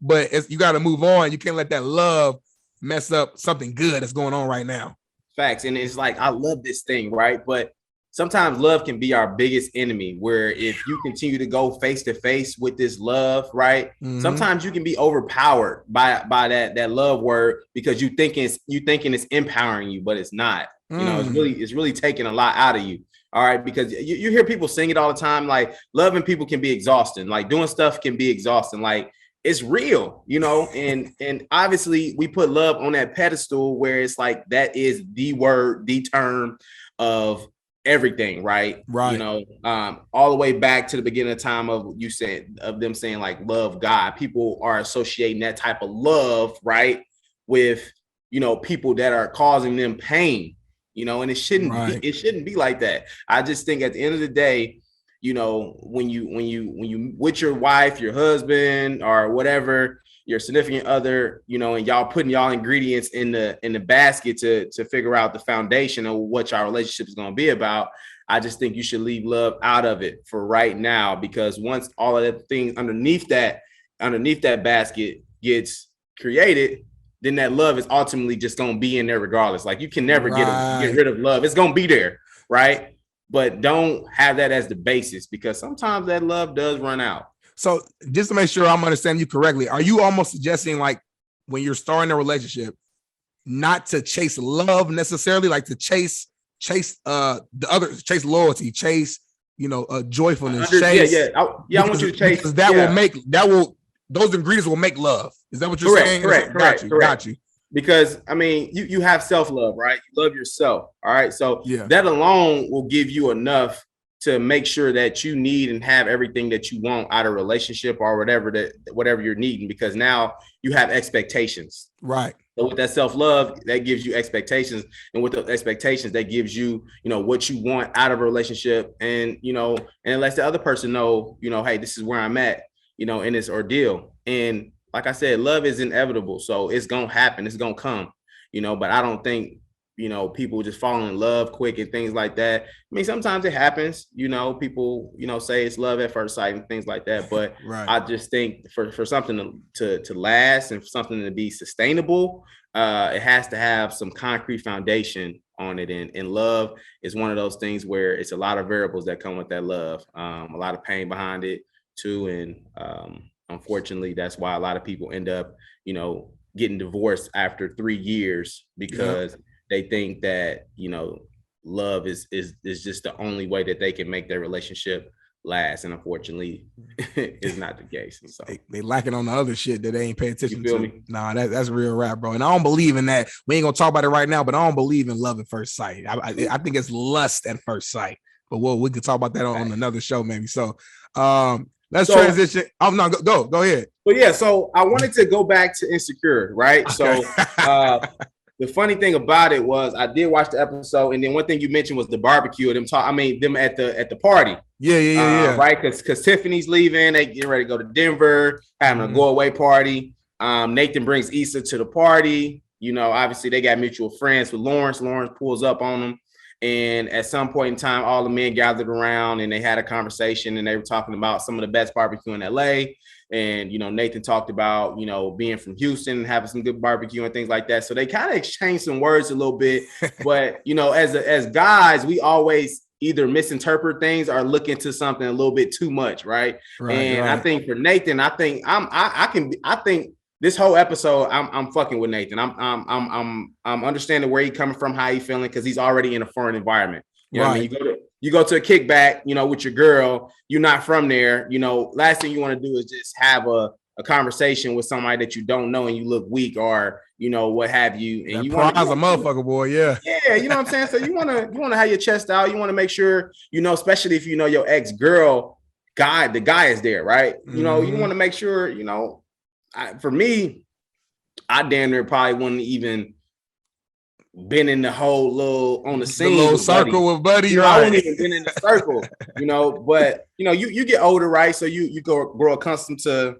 But you got to move on. You can't let that love mess up something good that's going on right now. Facts. And it's like, I love this thing, right? But sometimes love can be our biggest enemy, where if you continue to go face to face with this love, right? Mm-hmm. Sometimes you can be overpowered by that love word because you thinking it's empowering you, but it's not. It's really taking a lot out of you. All right, because you hear people sing it all the time, like loving people can be exhausting, like doing stuff can be exhausting, like it's real, and obviously we put love on that pedestal where it's like that is the word, the term of everything, right? All the way back to the beginning of time of them saying like love God. People are associating that type of love, right, with people that are causing them pain. And it shouldn't be like that. I just think at the end of the day, when you with your wife, your husband, or whatever, your significant other, and y'all putting y'all ingredients in the basket to figure out the foundation of what your relationship is going to be about. I just think you should leave love out of it for right now, because once all of the things underneath that basket gets created, then that love is ultimately just going to be in there regardless. Like, you can never get rid of love. It's going to be there, right? But don't have that as the basis, because sometimes that love does run out. So just to make sure I'm understanding you correctly, are you almost suggesting, like, when you're starting a relationship, not to chase love necessarily, like to chase loyalty, chase, joyfulness, chase. I want you to chase. Because those ingredients will make love. Is that what you're saying? Correct. Got you. Because you have self-love, right? You love yourself. All right. So that alone will give you enough to make sure that you need and have everything that you want out of a relationship or whatever you're needing, because now you have expectations. Right. So with that self-love, that gives you expectations. And with the expectations, that gives you, what you want out of a relationship. And, and it lets the other person know, hey, this is where I'm at, in this ordeal. And like I said, love is inevitable. So it's going to happen. It's going to come, but I don't think, people just fall in love quick and things like that. I mean, sometimes it happens, people, say it's love at first sight and things like that. But right. I just think for something to last and for something to be sustainable, it has to have some concrete foundation on it. And love is one of those things where it's a lot of variables that come with that love, a lot of pain behind it too. And unfortunately, that's why a lot of people end up, getting divorced after 3 years, because they think that, love is just the only way that they can make their relationship last, and unfortunately, it's not the case. And so they lacking on the other shit that they ain't pay attention you feel to. Me? Nah, that's real rap, bro. And I don't believe in that. We ain't gonna talk about it right now, but I don't believe in love at first sight. I think it's lust at first sight. But we can talk about that on another show, maybe. So let's transition. Oh no, go ahead. But yeah, so I wanted to go back to Insecure, right? Okay. So the funny thing about it was I did watch the episode, and then one thing you mentioned was the barbecue. Them at the party. Yeah. Right, because Tiffany's leaving. They getting ready to go to Denver, having a go away party. Nathan brings Issa to the party. You know, obviously they got mutual friends with Lawrence. Lawrence pulls up on them, and at some point in time, all the men gathered around and they had a conversation, and they were talking about some of the best barbecue in LA. And, you know, Nathan talked about, you know, being from Houston, having some good barbecue and things like that. So they kind of exchanged some words a little bit. But, you know, as guys, we always either misinterpret things or look into something a little bit too much. Right. I think for Nathan, I think this whole episode, I'm fucking with Nathan. I'm understanding where he's coming from, how he's feeling, because he's already in a foreign environment. You know what I mean? You go to a kickback, you know, with your girl, you're not from there. You know, last thing you want to do is just have a conversation with somebody that you don't know and you look weak or, you know, what have you. And you want to a motherfucker, boy. Yeah. Yeah. You know what I'm saying? So you want to have your chest out. You want to make sure, you know, especially if you know your ex-girl the guy is there, right? You know, you want to make sure, you know, for me, I damn near probably wouldn't even been in the whole little on the scene, little circle with Buddy. You know, I wouldn't even been in the circle, you know. But you know, you get older, right? So you grow accustomed to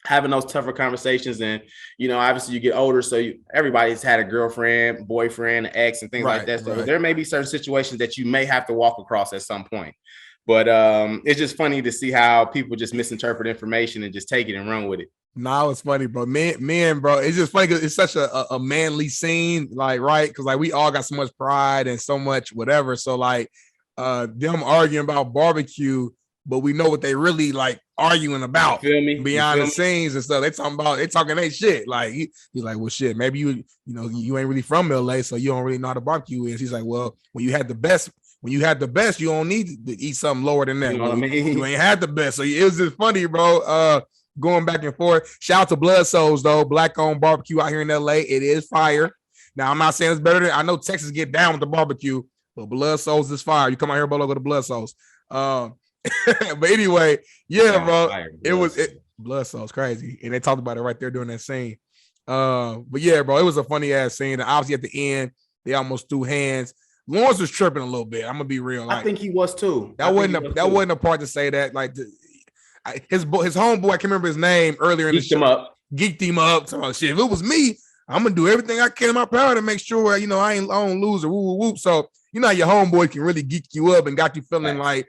having those tougher conversations, and you know, obviously you get older, so everybody's had a girlfriend, boyfriend, an ex, and things like that. So there may be certain situations that you may have to walk across at some point. But it's just funny to see how people just misinterpret information and just take it and run with it. No, it's funny, bro. Man, bro, it's just funny because it's such a manly scene, like, right? Because like we all got so much pride and so much whatever. So like them arguing about barbecue, but we know what they really like arguing about. You feel me? Behind the scenes and stuff. They talking their shit. Like he's like, well, shit, maybe you ain't really from LA, so you don't really know how the barbecue is. He's like, well, when you had the best, you don't need to eat something lower than that. You know what I mean? You ain't had the best. So it was just funny, bro. Going back and forth. Shout out to Blood Souls, though. Black-owned barbecue out here in LA. It is fire. Now, I'm not saying it's better than I know Texas get down with the barbecue, but Blood Souls is fire. You come out here, Bolo, go to Blood Souls. But anyway, yeah, bro. Blood Souls crazy. And they talked about it right there during that scene. But yeah, bro, it was a funny ass scene. And obviously at the end, they almost threw hands. Lawrence was tripping a little bit. I'm gonna be real. Like, I think he was too. That wasn't a part to say that. Like his homeboy, I can't remember his name earlier in the show. Geeked him up. So shit, if it was me, I'm gonna do everything I can in my power to make sure I don't lose or whoop. So you know your homeboy can really geek you up and got you feeling like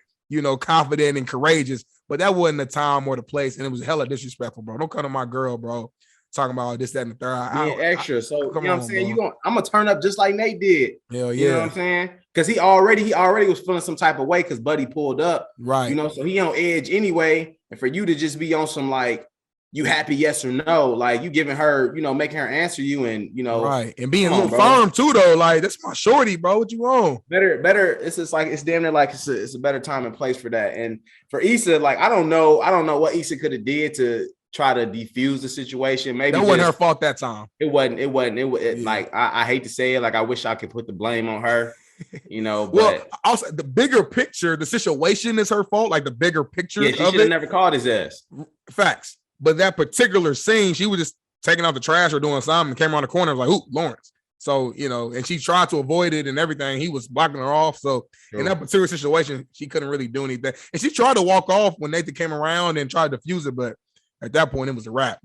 confident and courageous. But that wasn't the time or the place, and it was hella disrespectful, bro. Don't come to my girl, bro. Talking about this, that, and the third. Extra. So you know what I'm saying? I'm gonna turn up just like Nate did. Hell yeah. You know what I'm saying? Because he already was feeling some type of way because Buddy pulled up. Right. You know, so he on edge anyway. And for you to just be on some like, you happy, yes or no, like you giving her, making her answer you and right. And being a little firm too, though. Like, that's my shorty, bro. What you want? Better. It's just like it's damn near like it's a better time and place for that. And for Issa, like I don't know what Issa could have did to try to defuse the situation. Maybe that wasn't her fault that time. It wasn't. Like I hate to say it, like I wish I could put the blame on her. But well, also the bigger picture, the situation is her fault. Like the bigger picture, she should have never called his ass. Facts. But that particular scene, she was just taking out the trash or doing something and came around the corner and was like, "Ooh, Lawrence." So and she tried to avoid it and everything. He was blocking her off. So in that particular situation, she couldn't really do anything. And she tried to walk off when Nathan came around and tried to defuse it, but at that point, it was a wrap.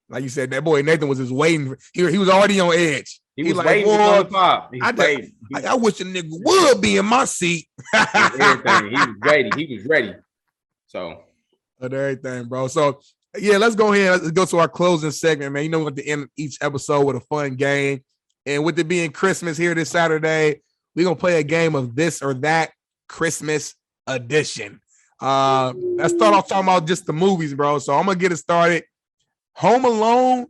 Like you said, that boy Nathan was just waiting. He was already on edge. He was like, waiting on the pop. I wish a nigga would be in my seat. Everything. He was ready. So, everything, bro. So, yeah, let's go ahead. Let's go to our closing segment, man. We at the end of each episode with a fun game. And with it being Christmas here this Saturday, we're going to play a game of this or that Christmas edition. Let's start off talking about just the movies, bro. So I'm going to get it started. Home Alone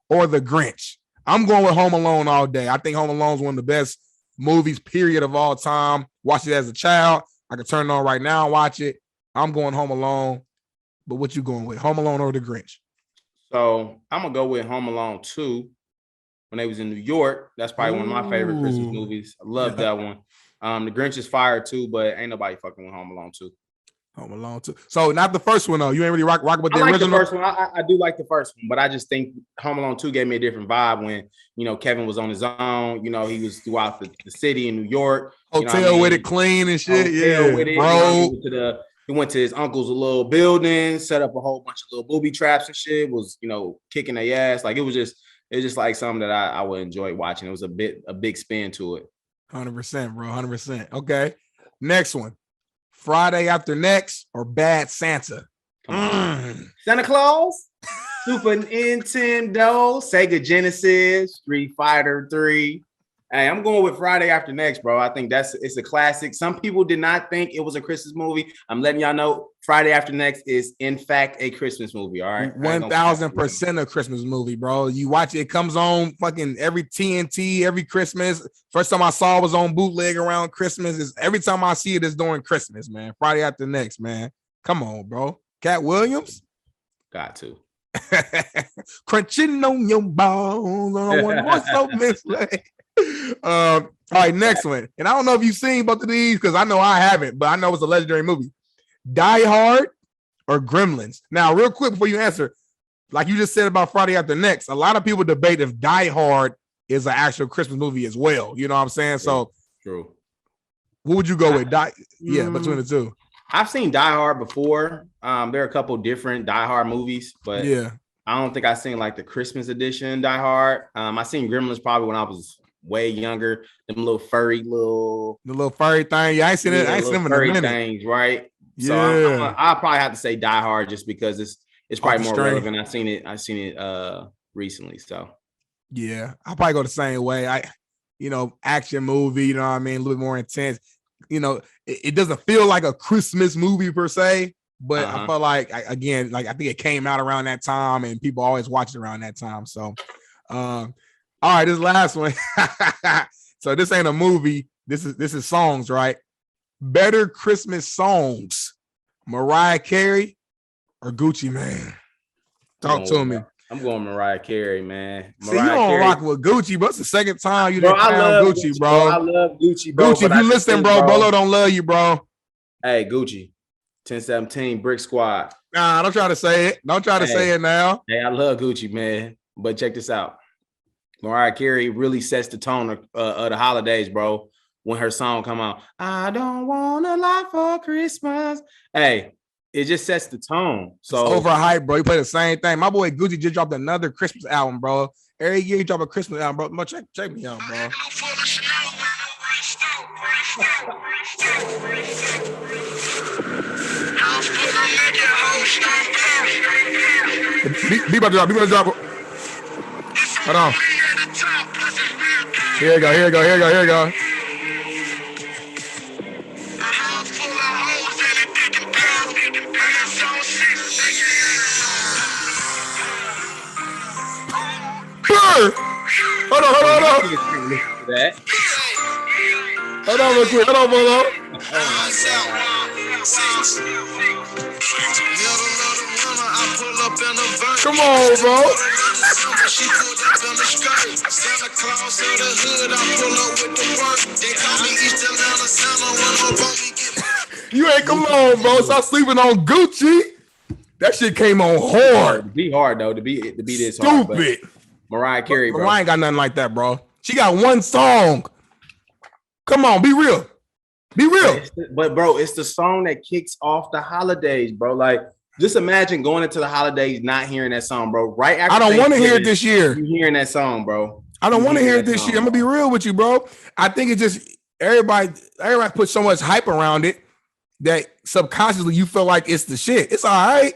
or The Grinch? I'm going with Home Alone all day. I think Home Alone is one of the best movies, period, of all time. Watched it as a child. I can turn it on right now and watch it. I'm going Home Alone. But what you going with? Home Alone or The Grinch? So I'm gonna go with Home Alone 2. When they was in New York, that's probably one of my favorite Christmas movies. I love that one. The Grinch is fire too, but ain't nobody fucking with Home Alone 2. Home Alone 2. So not the first one though. You ain't really rock with the I like original. the first one. I do like the first one, but I just think Home Alone 2 gave me a different vibe when Kevin was on his own. He was throughout the city in New York. Hotel with it clean and shit. Hotel with it, bro. He went to his uncle's little building, set up a whole bunch of little booby traps and shit. Was kicking their ass. Like it was just like something that I would enjoy watching. It was a big spin to it. 100%, bro. 100%. Okay. Next one. Friday After Next or Bad Santa? Come on. Santa Claus, Super Nintendo, Sega Genesis, Street Fighter 3. Hey, I'm going with Friday After Next, bro. I think it's a classic. Some people did not think it was a Christmas movie. I'm letting y'all know Friday After Next is in fact a Christmas movie. All right. 1000% a Christmas movie, bro. You watch it comes on fucking every TNT, every Christmas. First time I saw it was on bootleg around Christmas. Every time I see it is during Christmas, man. Friday After Next, man. Come on, bro. Cat Williams? Got to. Crunching on your balls. I don't want more so misplay. All right, next one. And I don't know if you've seen both of these because I know I haven't, but I know it's a legendary movie. Die Hard or Gremlins? Now, real quick before you answer, like you just said about Friday After Next, a lot of people debate if Die Hard is an actual Christmas movie as well. You know what I'm saying? So, true. What would you go with? Between the two. I've seen Die Hard before. There are a couple different Die Hard movies, but I don't think I've seen like the Christmas edition Die Hard. I seen Gremlins probably when I was way younger. Them little furry the little furry thing. Yeah, I ain't seen it. I ain't seen them in a minute. Things, right? Yeah. So I'll probably have to say Die Hard just because it's probably more relevant. I've seen it recently. So yeah, I'll probably go the same way. Action movie, you know what I mean? A little bit more intense. It doesn't feel like a Christmas movie per se, but I felt like I think it came out around that time and people always watch it around that time. So all right, this last one. So this ain't a movie. This is songs, right? Better Christmas songs, Mariah Carey or Gucci Mane? Talk to me. I'm going Mariah Carey, man. See, you don't rock with Gucci, but it's the second time you didn't love Gucci, bro. I love Gucci, bro. Gucci, if you listen, bro, Bolo don't love you, bro. Hey, Gucci, 1017, Brick Squad. Nah, don't try to say it. Don't try to say it now. Hey, I love Gucci, man. But check this out. Mariah Carey really sets the tone of the holidays, bro. When her song come out, I don't want a lot for Christmas. Hey, it just sets the tone. So it's overhyped, bro. You play the same thing. My boy Gucci just dropped another Christmas album, bro. Every year he drop a Christmas album, bro. Check me out, bro. Be about to drop. Hold on. Here you go. Hold on. Hold on real quick. Hold on, Bolo. Come on, bro. You ain't come on, bro. Stop sleeping on Gucci. That shit came on hard. Be hard though to be this hard. Stupid. Mariah Carey, bro. Mariah ain't got nothing like that, bro. She got one song. Come on, be real. But bro, it's the song that kicks off the holidays, bro. Like, just imagine going into the holidays not hearing that song, bro. Right after I don't want to hear it this year. You hearing that song, bro? I don't want to hear it this year. I'm gonna be real with you, bro. I think it's just everybody put so much hype around it that subconsciously you feel like it's the shit. It's all right.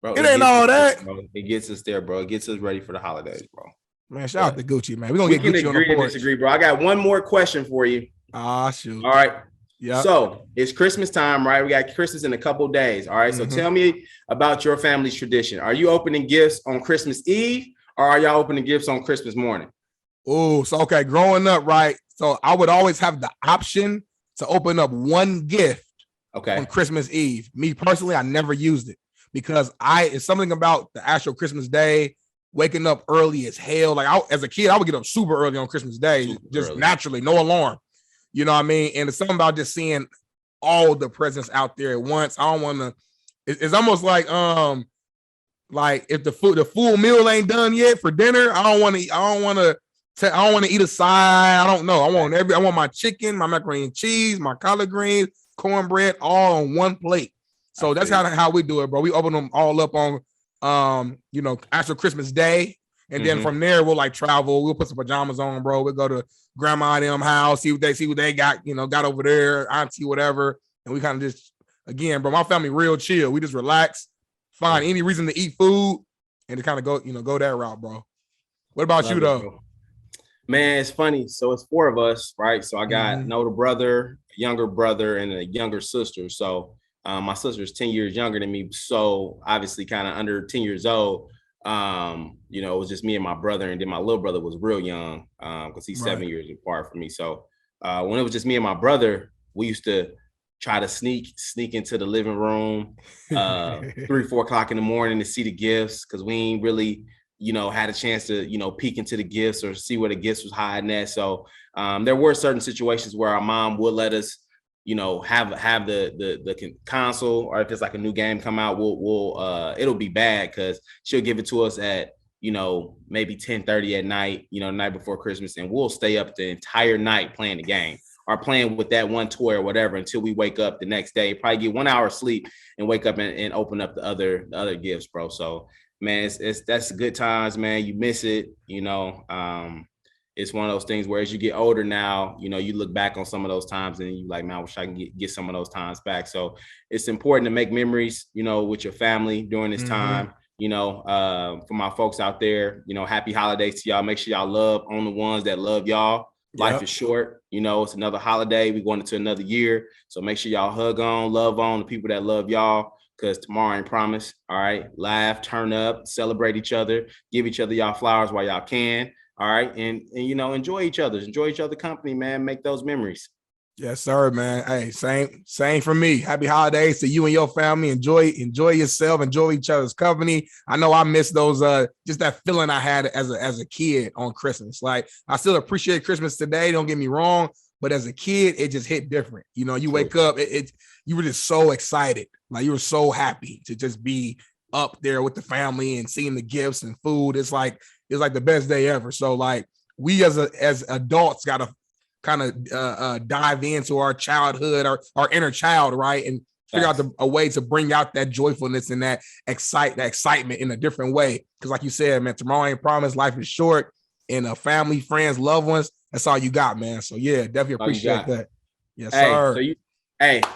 Bro, it ain't all that. Bro. It gets us there, bro. It gets us ready for the holidays, bro. Man, shout out to Gucci, man. We're gonna get Gucci on the porch. Disagree, bro. I got one more question for you. Shoot. All right. Yeah. So it's Christmas time, right? We got Christmas in a couple days. All right. So tell me about your family's tradition. Are you opening gifts on Christmas Eve or are y'all opening gifts on Christmas morning? Oh, so okay. Growing up, right? So I would always have the option to open up one gift on Christmas Eve. Me personally, I never used it because it's something about the actual Christmas Day, waking up early as hell. Like as a kid, I would get up super early on Christmas Day, naturally, no alarm. You know what I mean? And it's something about just seeing all the presents out there at once. I don't want to. It's almost like if the full meal ain't done yet for dinner, I don't want to eat a side. I don't know. I want my chicken, my macaroni and cheese, my collard greens, cornbread, all on one plate. So that's how we do it, bro. We open them all up on actual Christmas Day. And then from there, we'll like travel. We'll put some pajamas on, bro. We'll go to grandma and them house, see what they got, got over there, auntie, whatever. And we kind of just, again, bro, my family real chill. We just relax, find any reason to eat food, and to kind of go that route, bro. What about you, though? Bro. Man, it's funny. So it's 4 of us, right? So I got an older brother, a younger brother, and a younger sister. So my sister is 10 years younger than me. So obviously kind of under 10 years old. It was just me and my brother, and then my little brother was real young because he's 7 years apart from me. So when it was just me and my brother, we used to try to sneak into the living room 3-4 o'clock in the morning to see the gifts, because we ain't really had a chance to peek into the gifts or see where the gifts was hiding at. So there were certain situations where our mom would let us have the console, or if it's like a new game come out, we'll it'll be bad because she'll give it to us at maybe 10:30 at night, the night before Christmas, and we'll stay up the entire night playing the game or playing with that one toy or whatever until we wake up the next day, probably get 1 hour of sleep and wake up and open up the other gifts, bro. So man, that's good times, man. You miss it, It's one of those things where as you get older now, you look back on some of those times and you like, man, I wish I can get some of those times back. So it's important to make memories, with your family during this time. For my folks out there, happy holidays to y'all. Make sure y'all love on the ones that love y'all. Life is short. It's another holiday. We're going into another year. So make sure y'all hug on, love on the people that love y'all, because tomorrow ain't promised. All right. Laugh, turn up, celebrate each other, give each other y'all flowers while y'all can. All right. And enjoy each other company, man. Make those memories. Yes, sir, man. Hey, same for me. Happy holidays to you and your family. Enjoy yourself, enjoy each other's company. I know I miss those, just that feeling I had as a kid on Christmas. Like, I still appreciate Christmas today. Don't get me wrong. But as a kid, it just hit different. You wake up, you were just so excited. Like, you were so happy to just be up there with the family and seeing the gifts and food. It's like the best day ever. So like, we as adults got to kind of dive into our childhood, our inner child, right? And figure out a way to bring out that joyfulness and that excitement in a different way. Because like you said, man, tomorrow ain't promised. Life is short, and family, friends, loved ones, that's all you got, man. So yeah, definitely appreciate that. Yes, sir.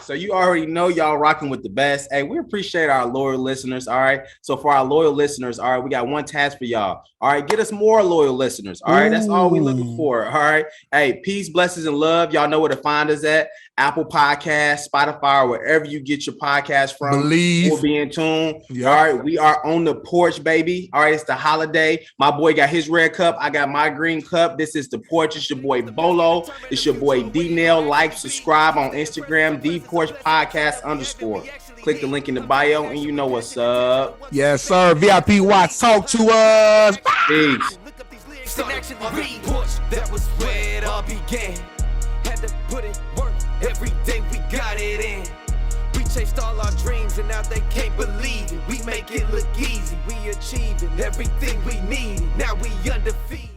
So you already know y'all rocking with the best. Hey, we appreciate our loyal listeners. All right. So for our loyal listeners, all right, we got one task for y'all. All right, get us more loyal listeners. All right, that's all we looking for. All right. Hey, peace, blessings, and love. Y'all know where to find us at. Apple Podcasts, Spotify, or wherever you get your podcast from. We'll be in tune. Yep. All right, we are on the porch, baby. All right, it's the holiday. My boy got his red cup. I got my green cup. This is the porch. It's your boy Bolo. It's your boy D-Nail. Like, subscribe on Instagram, The Porch Podcast _. Click the link in the bio, and you know what's up. Yes, sir. VIP Watts, talk to us. Peace. That was where it all began. Had to put in work. Every day we got it in. We chased all our dreams and now they can't believe it. We make it look easy. We achieving everything we need. Now we undefeated.